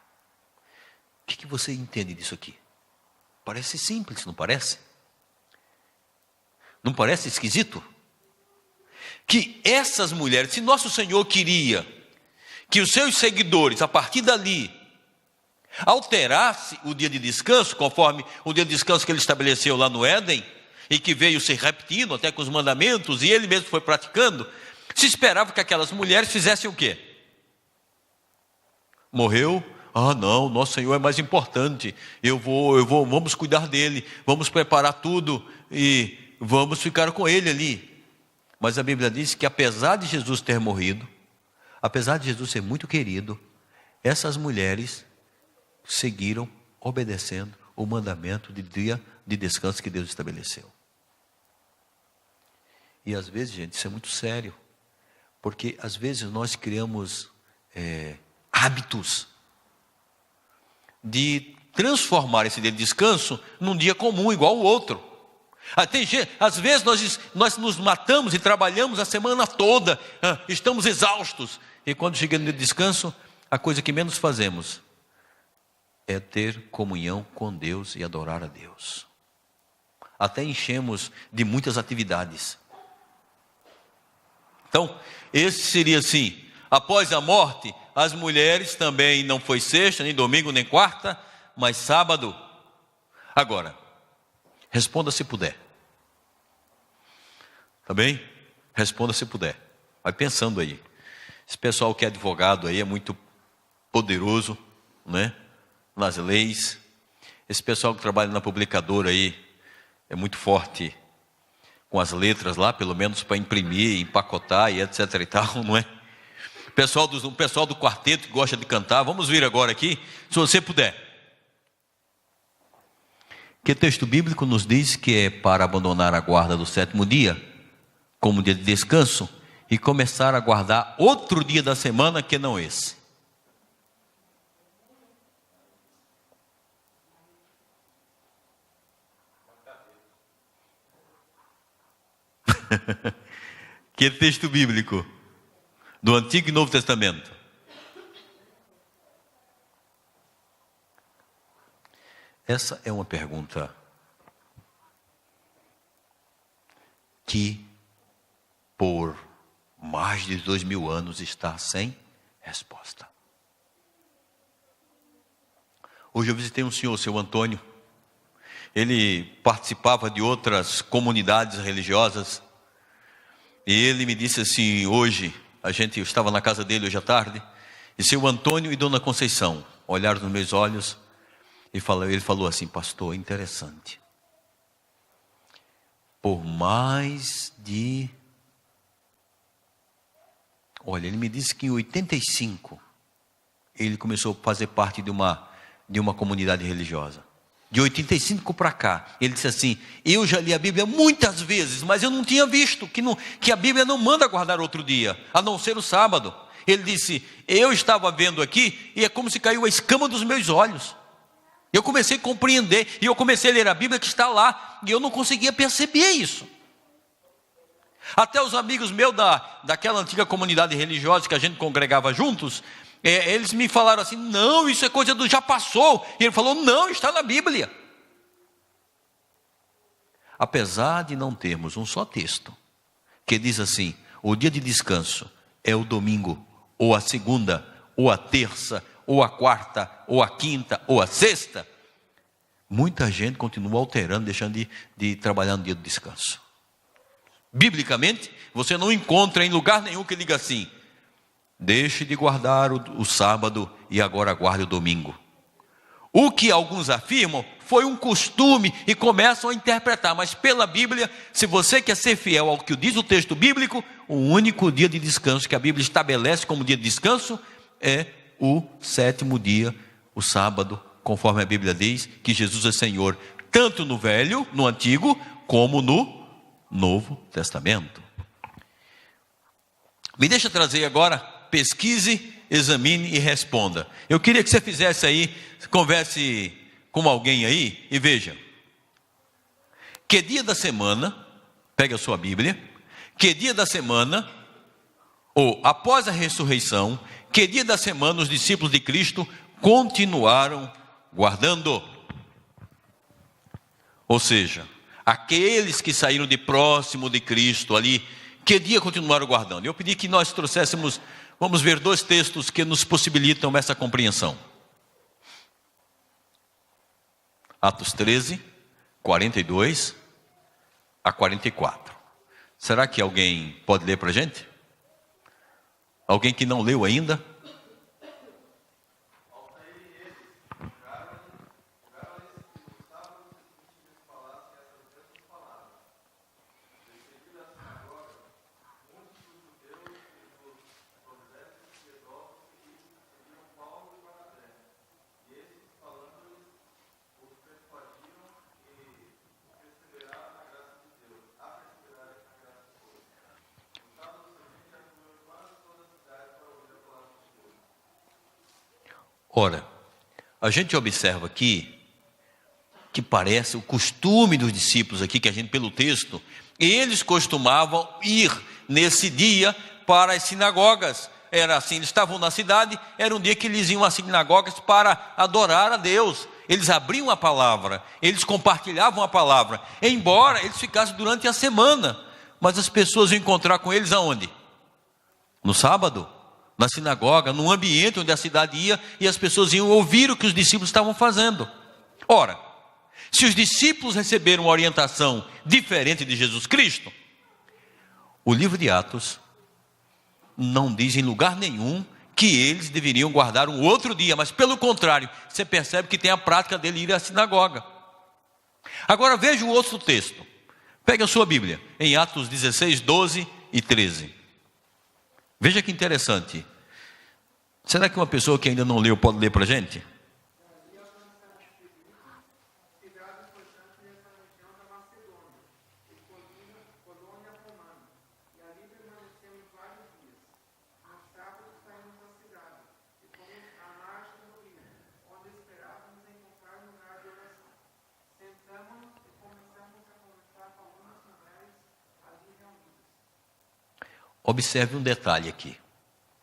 o que você entende disso aqui? Parece simples, não parece? Não parece esquisito? Que essas mulheres, se nosso Senhor queria que os seus seguidores, a partir dali, alterasse o dia de descanso, conforme o dia de descanso que ele estabeleceu lá no Éden, e que veio se repetindo até com os mandamentos, e ele mesmo foi praticando, se esperava que aquelas mulheres fizessem o quê? Morreu? Ah, não, nosso Senhor é mais importante. Vamos cuidar dele, vamos preparar tudo e vamos ficar com ele ali. Mas a Bíblia diz que apesar de Jesus ter morrido, apesar de Jesus ser muito querido, essas mulheres seguiram obedecendo o mandamento de dia de descanso que Deus estabeleceu. E às vezes, gente, isso é muito sério, porque às vezes nós criamos hábitos de transformar esse dia de descanso num dia comum, igual ao outro. Às vezes nós nos matamos e trabalhamos a semana toda, estamos exaustos, e quando chega no dia de descanso, a coisa que menos fazemos é ter comunhão com Deus e adorar a Deus. Até enchemos de muitas atividades. Então, esse seria assim: após a morte, as mulheres também não foi sexta, nem domingo, nem quarta, mas sábado. Agora, responda se puder. Tá bem? Responda se puder. Vai pensando aí. Esse pessoal que é advogado aí é muito poderoso, né? Nas leis. Esse pessoal que trabalha na publicadora aí é muito forte com as letras lá, pelo menos para imprimir, empacotar e etc e tal, não é? O pessoal do quarteto que gosta de cantar, vamos vir agora aqui, se você puder. Que texto bíblico nos diz que é para abandonar a guarda do sétimo dia, como dia de descanso, e começar a guardar outro dia da semana que não esse? Que texto bíblico do Antigo e Novo Testamento? Essa é uma pergunta que por mais de 2000 anos está sem resposta. Hoje eu visitei um senhor, o seu Antônio. Ele participava de outras comunidades religiosas. E ele me disse assim, hoje, eu estava na casa dele hoje à tarde, e seu Antônio e dona Conceição olharam nos meus olhos, e ele falou assim, pastor, interessante. Por mais de... Olha, ele me disse que em 85, ele começou a fazer parte de uma comunidade religiosa. De 85 para cá, ele disse assim, eu já li a Bíblia muitas vezes, mas eu não tinha visto que a Bíblia não manda guardar outro dia, a não ser o sábado. Ele disse, eu estava vendo aqui e é como se caiu a escama dos meus olhos. Eu comecei a compreender e eu comecei a ler a Bíblia que está lá e eu não conseguia perceber isso. Até os amigos meus daquela antiga comunidade religiosa que a gente congregava juntos, eles me falaram assim, não, isso é coisa do já passou. E ele falou, não, está na Bíblia. Apesar de não termos um só texto que diz assim, o dia de descanso é o domingo, ou a segunda, ou a terça, ou a quarta, ou a quinta, ou a sexta, muita gente continua alterando, deixando de trabalhar no dia do descanso. Biblicamente, você não encontra em lugar nenhum que diga assim, deixe de guardar o sábado e agora guarde o domingo. O que alguns afirmam foi um costume e começam a interpretar, mas pela Bíblia, se você quer ser fiel ao que diz o texto bíblico, o único dia de descanso que a Bíblia estabelece como dia de descanso é o sétimo dia, o sábado, conforme a Bíblia diz, que Jesus é Senhor, tanto no Velho, no Antigo, como no Novo Testamento. Me deixa trazer agora, pesquise, examine e responda. Eu queria que você fizesse aí, converse com alguém aí e veja. Que dia da semana, pega a sua Bíblia, que dia da semana, ou após a ressurreição, que dia da semana os discípulos de Cristo continuaram guardando? Ou seja, aqueles que saíram de próximo de Cristo ali, que dia continuaram guardando? Eu pedi que nós trouxéssemos, vamos ver 2 textos que nos possibilitam essa compreensão. Atos 13, 42 a 44. Será que alguém pode ler para a gente? Alguém que não leu ainda? Ora, a gente observa aqui que parece o costume dos discípulos aqui, que a gente pelo texto, eles costumavam ir nesse dia para as sinagogas. Era assim, eles estavam na cidade, era um dia que eles iam às sinagogas para adorar a Deus. Eles abriam a palavra, eles compartilhavam a palavra, embora eles ficassem durante a semana, mas as pessoas iam encontrar com eles aonde? No sábado, na sinagoga, num ambiente onde a cidade ia, e as pessoas iam ouvir o que os discípulos estavam fazendo. Ora, se os discípulos receberam uma orientação diferente de Jesus Cristo, o livro de Atos não diz em lugar nenhum que eles deveriam guardar um outro dia, mas pelo contrário, você percebe que tem a prática dele ir à sinagoga. Agora veja o outro texto. Pegue a sua Bíblia, em Atos 16, 12 e 13. Veja que interessante. Será que uma pessoa que ainda não leu pode ler para a gente? Observe um detalhe aqui,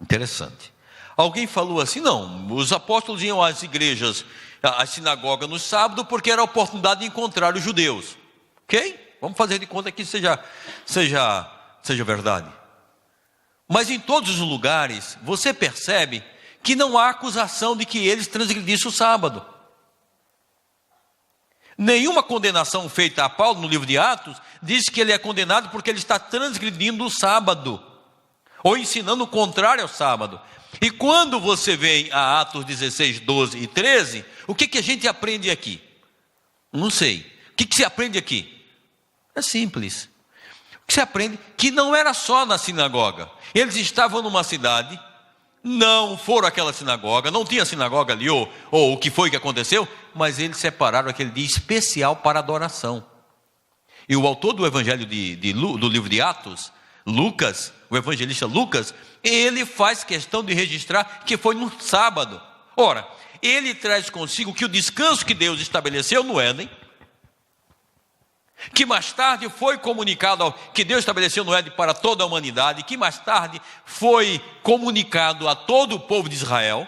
interessante. Alguém falou assim, não, os apóstolos iam às igrejas a sinagoga no sábado, porque era a oportunidade de encontrar os judeus. Ok? Vamos fazer de conta que seja verdade. Mas em todos os lugares, você percebe que não há acusação de que eles transgredissem o sábado. Nenhuma condenação feita a Paulo no livro de Atos diz que ele é condenado porque ele está transgredindo o sábado, ou ensinando o contrário ao sábado. E quando você vem a Atos 16, 12 e 13, o que a gente aprende aqui? Não sei. O que se aprende aqui? É simples. O que se aprende? Que não era só na sinagoga. Eles estavam numa cidade, não foram àquela sinagoga, não tinha sinagoga ali, ou o que foi que aconteceu, mas eles separaram aquele dia especial para adoração. E o autor do evangelho do livro de Atos, Lucas, o evangelista Lucas, ele faz questão de registrar que foi no sábado. Ora, ele traz consigo que o descanso que Deus estabeleceu no Éden, que mais tarde foi comunicado, que Deus estabeleceu no Éden para toda a humanidade, que mais tarde foi comunicado a todo o povo de Israel,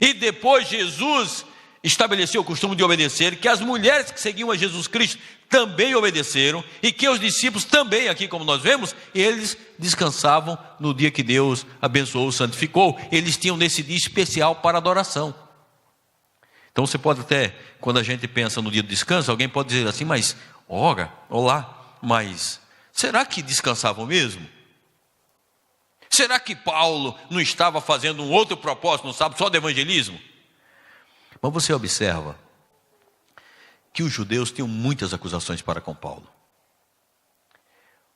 e depois Jesus estabeleceu o costume de obedecer, que as mulheres que seguiam a Jesus Cristo também obedeceram, e que os discípulos também, aqui como nós vemos, eles descansavam no dia que Deus abençoou, santificou. Eles tinham nesse dia especial para adoração. Então você pode até, quando a gente pensa no dia do descanso, alguém pode dizer assim, mas olá, mas será que descansavam mesmo? Será que Paulo não estava fazendo um outro propósito no sábado, só de evangelismo? Mas você observa que os judeus tinham muitas acusações para com Paulo.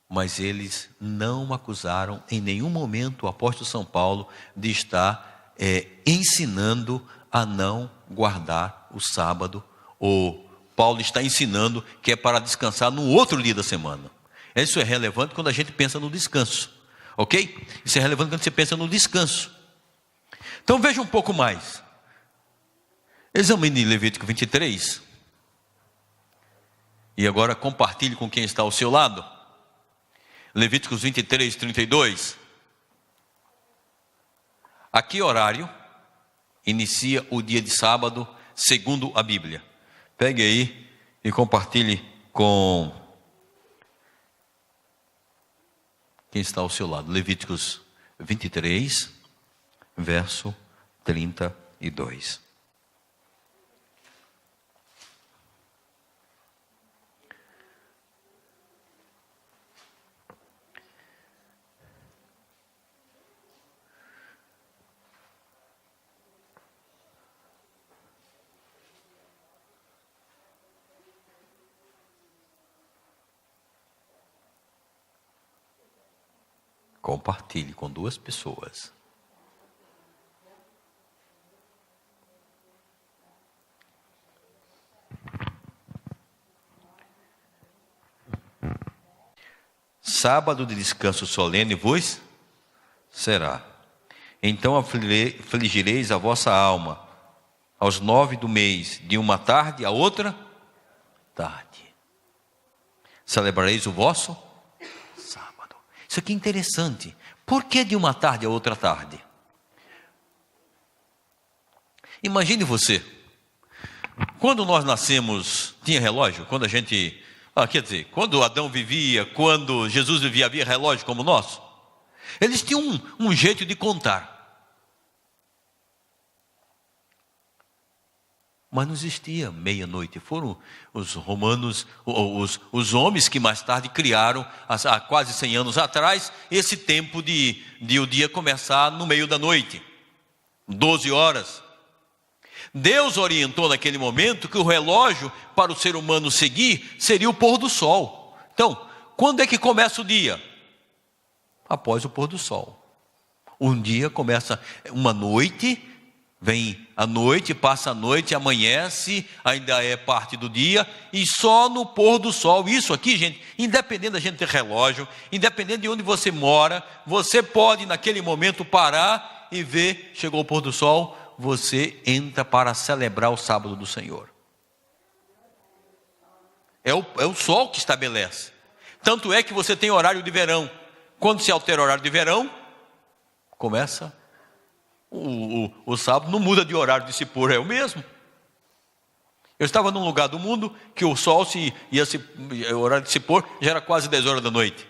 Mas eles não acusaram em nenhum momento o apóstolo São Paulo de estar ensinando a não guardar o sábado, ou Paulo está ensinando que é para descansar no outro dia da semana. Isso é relevante quando a gente pensa no descanso, ok? Isso é relevante quando você pensa no descanso. Então veja um pouco mais. Examine Levítico 23. E agora compartilhe com quem está ao seu lado. Levíticos 23, 32. A que horário inicia o dia de sábado, segundo a Bíblia? Pegue aí e compartilhe com quem está ao seu lado. Levíticos 23, verso 32. Compartilhe com 2 pessoas. Sábado de descanso solene vos será. Então afligireis a vossa alma aos 9 do mês, de uma tarde a outra tarde. Celebrareis o vosso sábado. Isso aqui é interessante. Por que de uma tarde a outra tarde? Imagine você, quando nós nascemos, tinha relógio? Quando a gente, quer dizer, quando Adão vivia, quando Jesus vivia, havia relógio como o nosso? Eles tinham um jeito de contar. Mas não existia meia-noite. Foram os romanos, os homens que mais tarde criaram, há quase 100 anos atrás, esse tempo de o dia começar no meio da noite, 12 horas. Deus orientou naquele momento que o relógio para o ser humano seguir seria o pôr do sol. Então, quando é que começa o dia? Após o pôr do sol. Um dia começa uma noite, vem a noite, passa a noite, amanhece, ainda é parte do dia, e só no pôr do sol. Isso aqui, gente, independente da gente ter relógio, independente de onde você mora, você pode naquele momento parar e ver, chegou o pôr do sol, você entra para celebrar o sábado do Senhor. É o sol que estabelece. Tanto é que você tem horário de verão. Quando se altera o horário de verão, começa O sábado não muda de horário de se pôr, é o mesmo. Eu estava num lugar do mundo que o sol o horário de se pôr já era quase 10 horas da noite.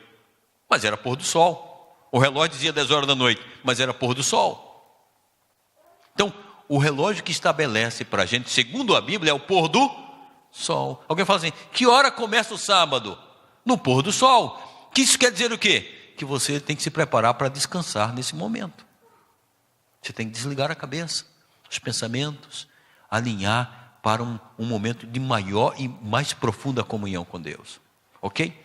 Mas era pôr do sol. O relógio dizia 10 horas da noite, mas era pôr do sol. Então, o relógio que estabelece para a gente, segundo a Bíblia, é o pôr do sol. Alguém fala assim, que hora começa o sábado? No pôr do sol. Que isso quer dizer o quê? Que você tem que se preparar para descansar nesse momento. Você tem que desligar a cabeça, os pensamentos, alinhar para um momento de maior e mais profunda comunhão com Deus. Ok?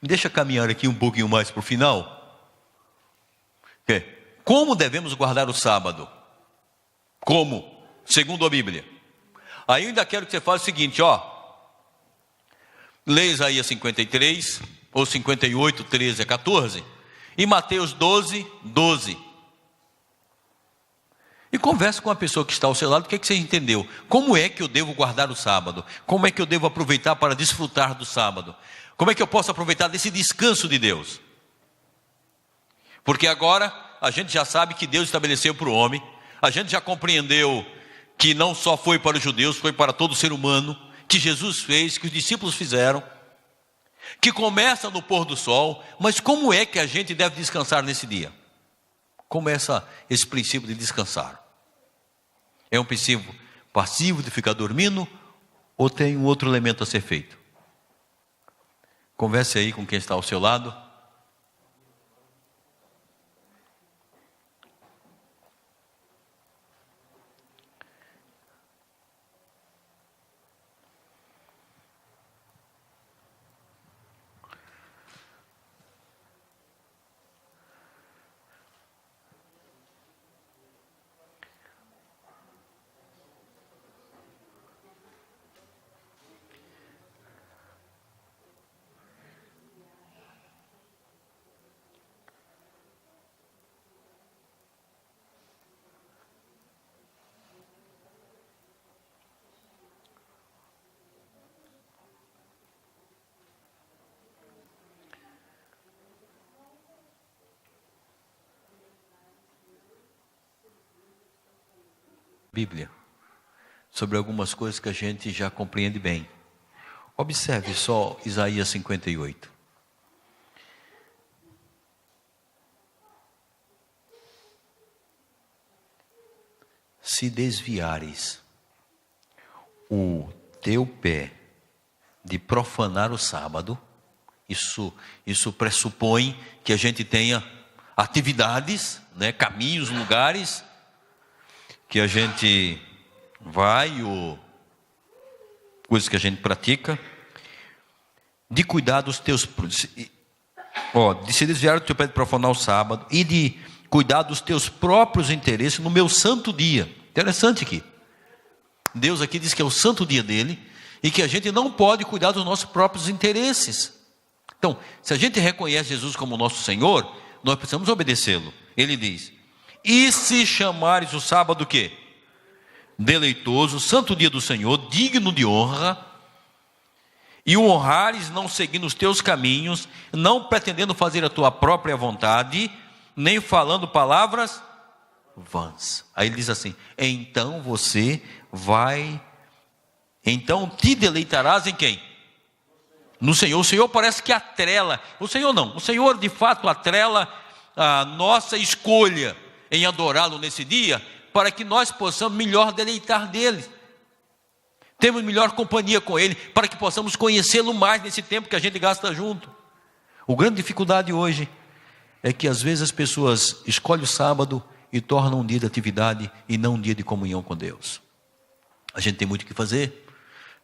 Me deixa caminhar aqui um pouquinho mais para o final. Como devemos guardar o sábado? Como? Segundo a Bíblia. Aí eu ainda quero que você faça o seguinte, leia Isaías 53, ou 58, 13 a 14, e Mateus 12, 12. E converse com a pessoa que está ao seu lado, o que você entendeu? Como é que eu devo guardar o sábado? Como é que eu devo aproveitar para desfrutar do sábado? Como é que eu posso aproveitar desse descanso de Deus? Porque agora a gente já sabe que Deus estabeleceu para o homem, a gente já compreendeu que não só foi para os judeus, foi para todo ser humano, que Jesus fez, que os discípulos fizeram, que começa no pôr do sol. Mas como é que a gente deve descansar nesse dia? Como é esse princípio de descansar? É um princípio passivo de ficar dormindo, ou tem um outro elemento a ser feito? Converse aí com quem está ao seu lado. Bíblia, sobre algumas coisas que a gente já compreende bem. Observe só Isaías 58. Se desviares o teu pé de profanar o sábado, isso pressupõe que a gente tenha atividades, caminhos, lugares que a gente vai, ou coisas que a gente pratica, de cuidar dos teus, de se desviar do teu pé de profanar o sábado, e de cuidar dos teus próprios interesses no meu santo dia. Interessante aqui. Deus aqui diz que é o santo dia dele, e que a gente não pode cuidar dos nossos próprios interesses. Então, se a gente reconhece Jesus como nosso Senhor, nós precisamos obedecê-lo. Ele diz, e se chamares o sábado o quê? Deleitoso, santo dia do Senhor, digno de honra, e o honrares não seguindo os teus caminhos, não pretendendo fazer a tua própria vontade, nem falando palavras vãs. Aí ele diz assim, então te deleitarás em quem? No Senhor. O Senhor parece que atrela, o Senhor não, o Senhor de fato atrela a nossa escolha em adorá-lo nesse dia, para que nós possamos melhor deleitar dele, temos melhor companhia com ele, para que possamos conhecê-lo mais nesse tempo que a gente gasta junto. A grande dificuldade hoje é que às vezes as pessoas escolhem o sábado e tornam um dia de atividade e não um dia de comunhão com Deus. A gente tem muito o que fazer,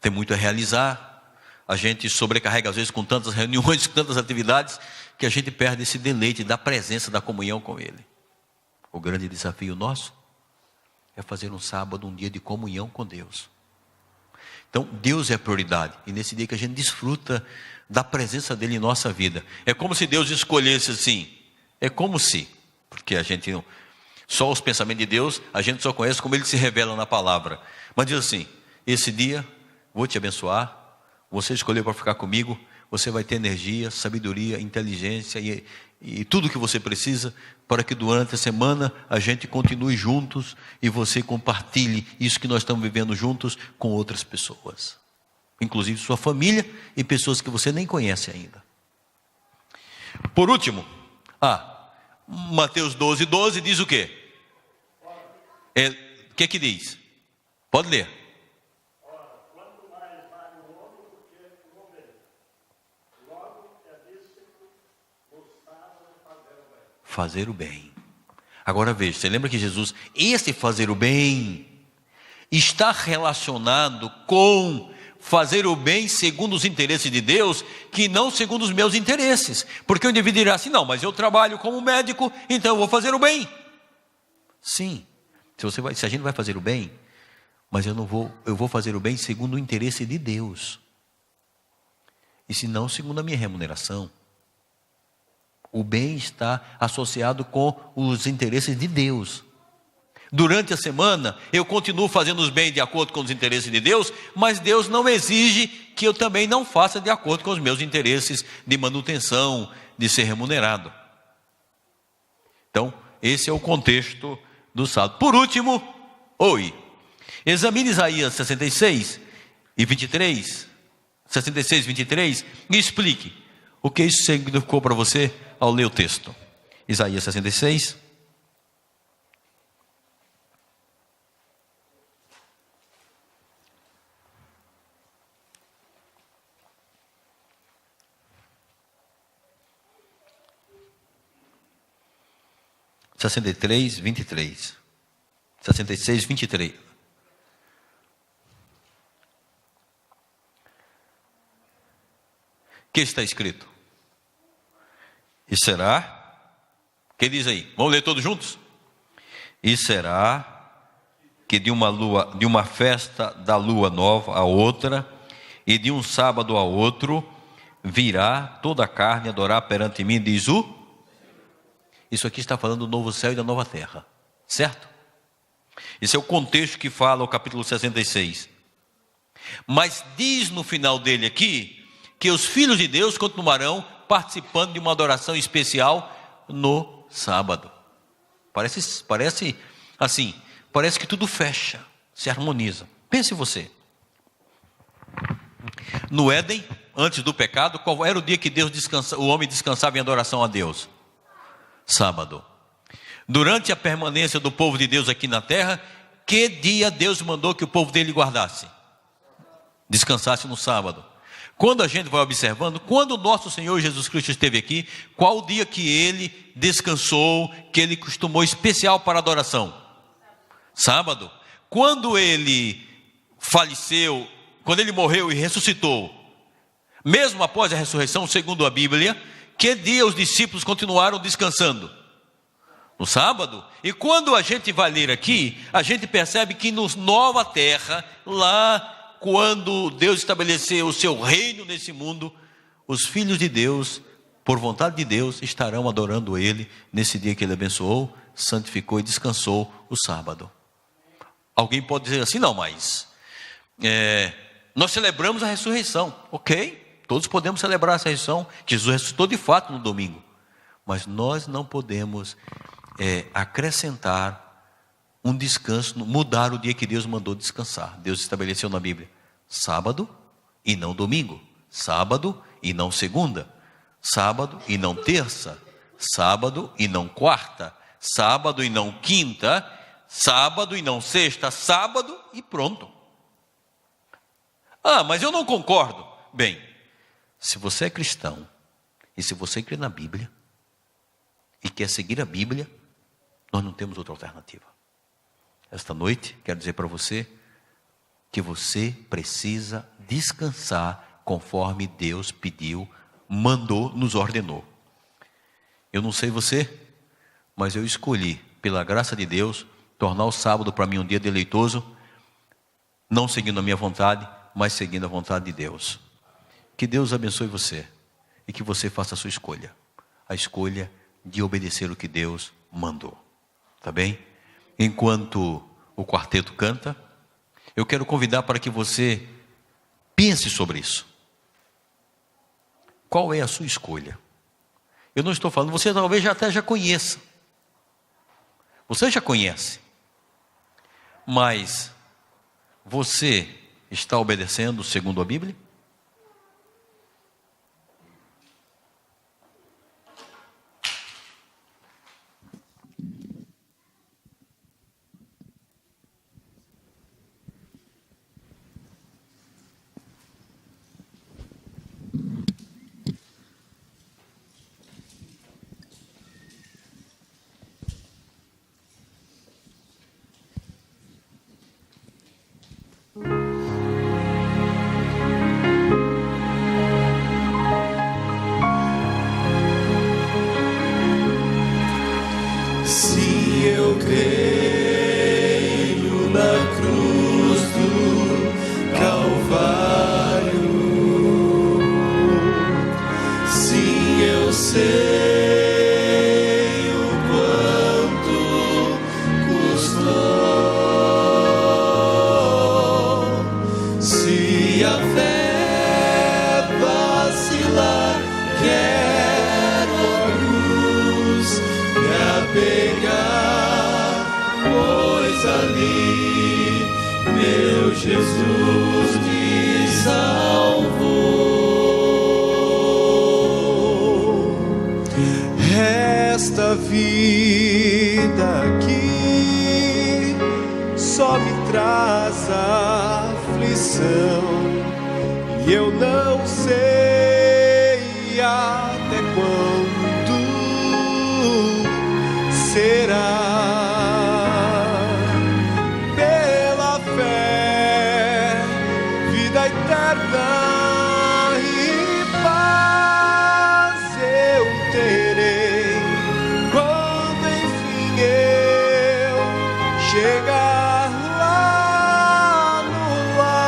tem muito a realizar, a gente sobrecarrega às vezes com tantas reuniões, com tantas atividades, que a gente perde esse deleite da presença, da comunhão com ele. O grande desafio nosso é fazer um sábado um dia de comunhão com Deus. Então Deus é a prioridade, e nesse dia que a gente desfruta da presença dele em nossa vida. É como se Deus escolhesse assim, porque a gente não, só os pensamentos de Deus a gente só conhece como ele se revela na palavra, mas diz assim, esse dia vou te abençoar, você escolheu para ficar comigo, você vai ter energia, sabedoria, inteligência e tudo que você precisa para que durante a semana a gente continue juntos e você compartilhe isso que nós estamos vivendo juntos com outras pessoas, inclusive sua família e pessoas que você nem conhece ainda. Por último, Mateus 12:12 diz o quê? O que diz? Pode ler. Fazer o bem. Agora veja, você lembra que Jesus, esse fazer o bem, está relacionado com fazer o bem segundo os interesses de Deus, que não segundo os meus interesses. Porque o indivíduo dirá assim, não, mas eu trabalho como médico, então eu vou fazer o bem. Sim, se a gente vai fazer o bem, mas eu vou fazer o bem segundo o interesse de Deus. E se não, segundo a minha remuneração. O bem está associado com os interesses de Deus. Durante a semana, eu continuo fazendo os bens de acordo com os interesses de Deus, mas Deus não exige que eu também não faça de acordo com os meus interesses de manutenção, de ser remunerado. Então, esse é o contexto do sábado. Por último, examine Isaías 66 e 23, 66 e 23, e explique o que isso significou para você ao ler o texto. Isaías 66. (63, 23). 66, 23. O que está escrito? E será, que diz aí? Vamos ler todos juntos? E será que de uma festa da lua nova a outra, e de um sábado a outro, virá toda a carne adorar perante mim, diz o... Isso aqui está falando do novo céu e da nova terra, certo? Esse é o contexto que fala o capítulo 66. Mas diz no final dele aqui, que os filhos de Deus continuarão participando de uma adoração especial no sábado. Parece assim, parece que tudo fecha, se harmoniza. Pense você. No Éden, antes do pecado, qual era o dia que o homem descansava em adoração a Deus? Sábado. Durante a permanência do povo de Deus aqui na terra, que dia Deus mandou que o povo dele guardasse? Descansasse no sábado. Quando a gente vai observando, quando o nosso Senhor Jesus Cristo esteve aqui, qual o dia que ele descansou, que ele costumou especial para adoração? Sábado. Quando ele faleceu, quando ele morreu e ressuscitou, mesmo após a ressurreição, segundo a Bíblia, que dia os discípulos continuaram descansando? No sábado. E quando a gente vai ler aqui, a gente percebe que nos nova terra, lá quando Deus estabeleceu o seu reino nesse mundo, os filhos de Deus, por vontade de Deus, estarão adorando Ele nesse dia que Ele abençoou, santificou e descansou o sábado. Alguém pode dizer assim, não, mas nós celebramos a ressurreição. Ok, todos podemos celebrar a ressurreição, que Jesus ressuscitou de fato no domingo. Mas nós não podemos acrescentar um descanso, mudar o dia que Deus mandou descansar. Deus estabeleceu na Bíblia sábado e não domingo, sábado e não segunda, sábado e não terça, sábado e não quarta, sábado e não quinta, sábado e não sexta, sábado e pronto. Mas eu não concordo. Bem, se você é cristão e se você crê na Bíblia e quer seguir a Bíblia, nós não temos outra alternativa. Esta noite, quero dizer para você que você precisa descansar conforme Deus pediu, mandou, nos ordenou. Eu não sei você, mas eu escolhi, pela graça de Deus, tornar o sábado para mim um dia deleitoso, não seguindo a minha vontade, mas seguindo a vontade de Deus. Que Deus abençoe você e que você faça a sua escolha, a escolha de obedecer o que Deus mandou. Tá bem? Enquanto o quarteto canta, eu quero convidar para que você pense sobre isso. qual é a sua escolha? Eu não estou falando, você talvez até já conheça. Você já conhece. Mas você está obedecendo segundo a Bíblia? Se eu creio na cruz do Calvário, sim, eu sei o quanto custou. Se a fé vacilar, quero a cruz me apegar, pois ali meu Jesus me salvou. Esta vida aqui só me traz aflição, e eu não sei até quando será. Pela fé, vida eterna e paz eu terei, quando enfim eu chegar lá no lar.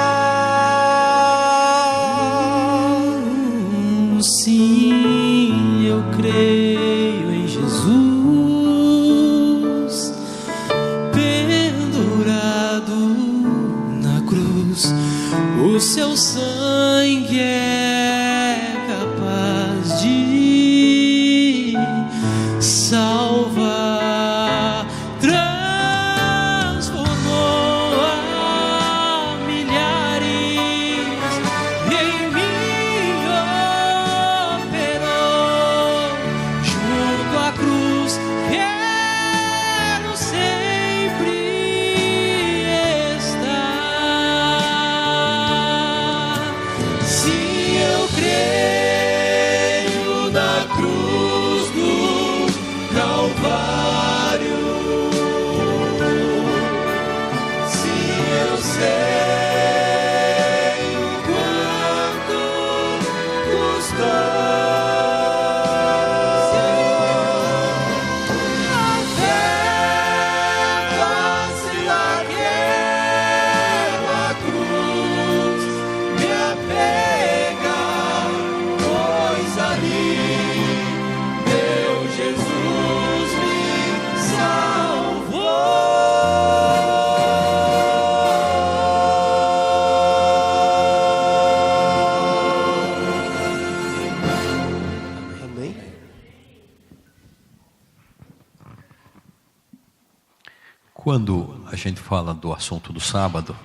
Sim, eu creio em Jesus, pendurado na cruz. O seu sangue é capaz de salvar. Transformou a milhares, em mim operou. Junto à cruz quero sempre estar. Se eu creio na cruz do Calvário, se eu sei o quanto custou. A fé vacilar, quero a cruz me apegar, pois ali meu Jesus me salvou. Amém. Quando a gente fala do assunto do sábado,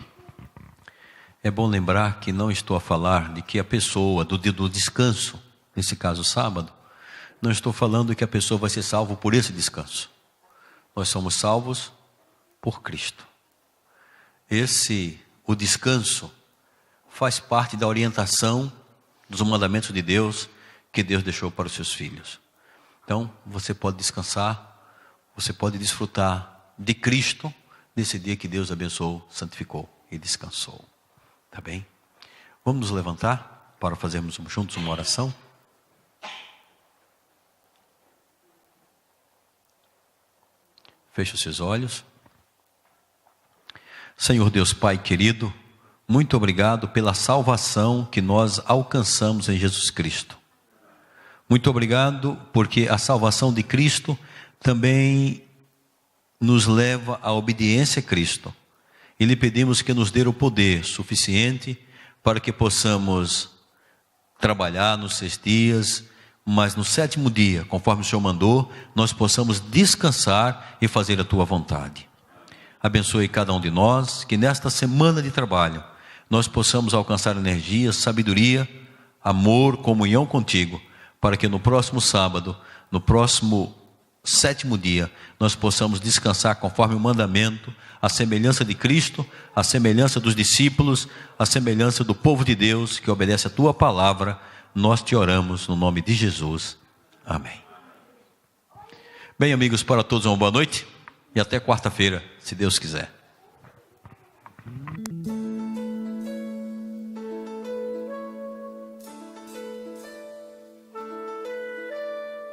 é bom lembrar que não estou a falar de que a pessoa, do dia do descanso, nesse caso sábado, não estou falando que a pessoa vai ser salva por esse descanso. Nós somos salvos por Cristo. O descanso faz parte da orientação dos mandamentos de Deus que Deus deixou para os seus filhos. Então, você pode descansar, você pode desfrutar de Cristo nesse dia que Deus abençoou, santificou e descansou. Tá bem? Vamos nos levantar para fazermos juntos uma oração? Feche os seus olhos. Senhor Deus Pai querido, muito obrigado pela salvação que nós alcançamos em Jesus Cristo. Muito obrigado porque a salvação de Cristo também nos leva à obediência a Cristo. E lhe pedimos que nos dê o poder suficiente para que possamos trabalhar nos 6 dias, mas no 7º dia, conforme o Senhor mandou, nós possamos descansar e fazer a tua vontade. Abençoe cada um de nós, que nesta semana de trabalho, nós possamos alcançar energia, sabedoria, amor, comunhão contigo, para que no próximo sábado, no próximo 7º dia, nós possamos descansar conforme o mandamento, a semelhança de Cristo, a semelhança dos discípulos, a semelhança do povo de Deus que obedece a tua palavra. Nós te oramos no nome de Jesus. Amém. Bem, amigos, para todos uma boa noite e até quarta-feira, se Deus quiser.